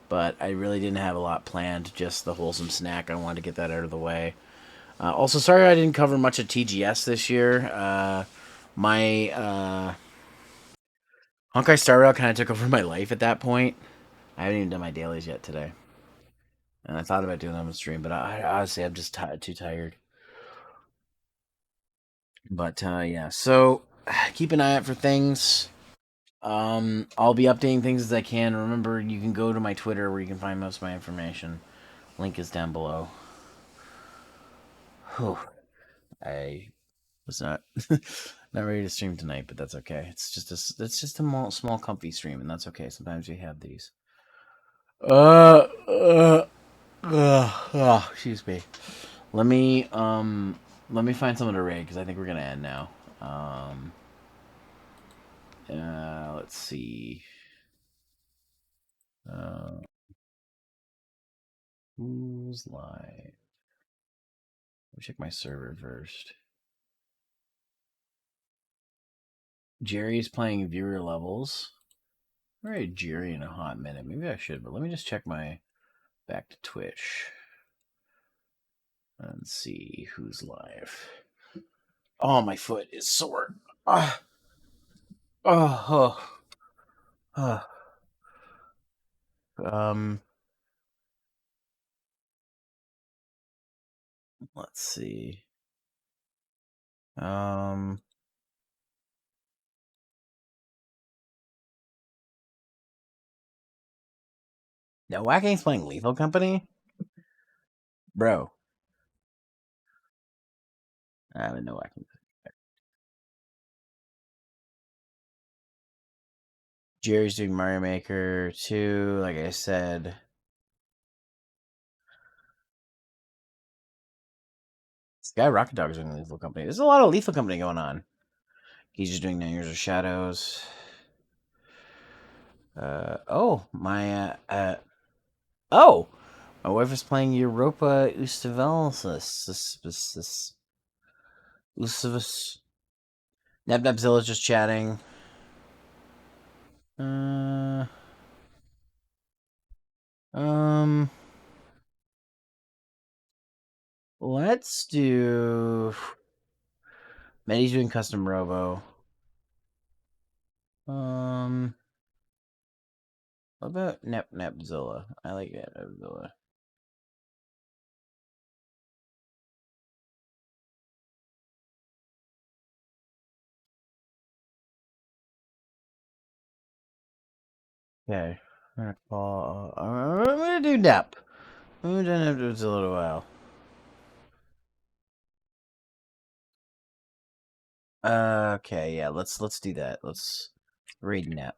but I really didn't have a lot planned. Just the wholesome snack. I wanted to get that out of the way. Also, sorry I didn't cover much of TGS this year. My Honkai Star Rail kind of took over my life at that point. I haven't even done my dailies yet today. And I thought about doing them on stream, but honestly, I'm just too tired. But yeah, so keep an eye out for things. I'll be updating things as I can. Remember, you can go to my Twitter where you can find most of my information. Link is down below. Whew. I was not not ready to stream tonight, but that's okay. It's just a small comfy stream, and that's okay. Sometimes we have these. Excuse me. Let me find someone to raid because I think we're gonna end now. Let's see. Who's live? Let me check my server first. Jerry's playing viewer levels. I haven't read Jerry in a hot minute. Maybe I should, but let me just check my back to Twitch and see who's live. Oh, my foot is sore. Ah. Oh, oh, oh. Let's see. No, Wacking's playing Lethal Company? Bro. I don't know Wacking. Jerry's doing Mario Maker 2, like I said. This guy Rocket Dog's doing Lethal Company. There's a lot of Lethal Company going on. He's just doing 9 Years of Shadows. Oh, my wife is playing Europa Ustavelis. Nebnebzilla's just chatting. Let's do. Meddy's doing custom Robo. What about Nebzilla? I like Nebzilla. Okay. I'm gonna do Nep. I'm gonna do Nebzilla a little while. Okay, yeah, let's do that. Let's read Nep.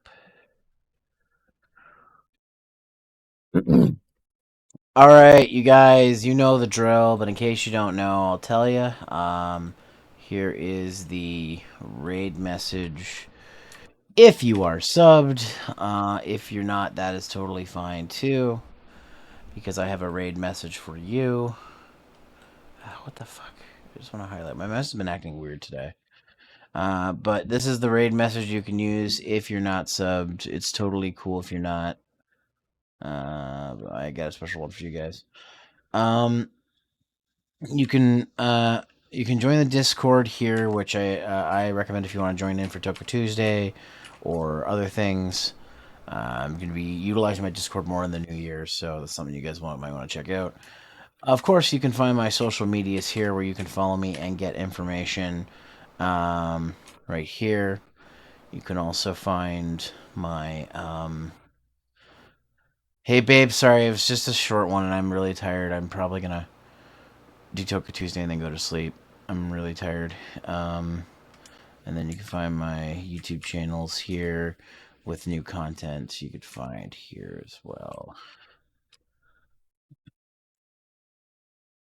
All right, you guys, you know the drill, but in case you don't know, I'll tell you. Here is the raid message. If you are subbed, if you're not, that is totally fine too, because I have a raid message for you. What the fuck? I just want to highlight. My mouse has been acting weird today. But this is the raid message you can use if you're not subbed. It's totally cool if you're not. I got a special one for you guys. You can join the Discord here, which I recommend if you want to join in for Toku Tuesday or other things. I'm going to be utilizing my Discord more in the new year, so that's something you guys might want to check out. Of course, you can find my social medias here, where you can follow me and get information right here. You can also find my hey babe, sorry, it was just a short one and I'm really tired. I'm probably gonna do Toku Tuesday and then go to sleep. I'm really tired. And then you can find my YouTube channels here with new content you could find here as well.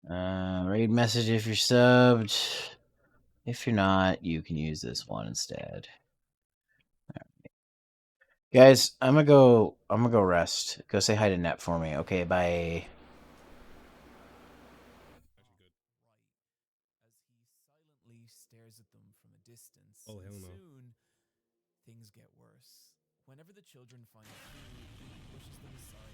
Raid message if you're subbed. If you're not, you can use this one instead. Right. Guys, I'm gonna go rest. Go say hi to Net for me. Okay, bye. Stares at them from a distance. Oh, hell no. Soon, things get worse. Whenever the children find food, he pushes them aside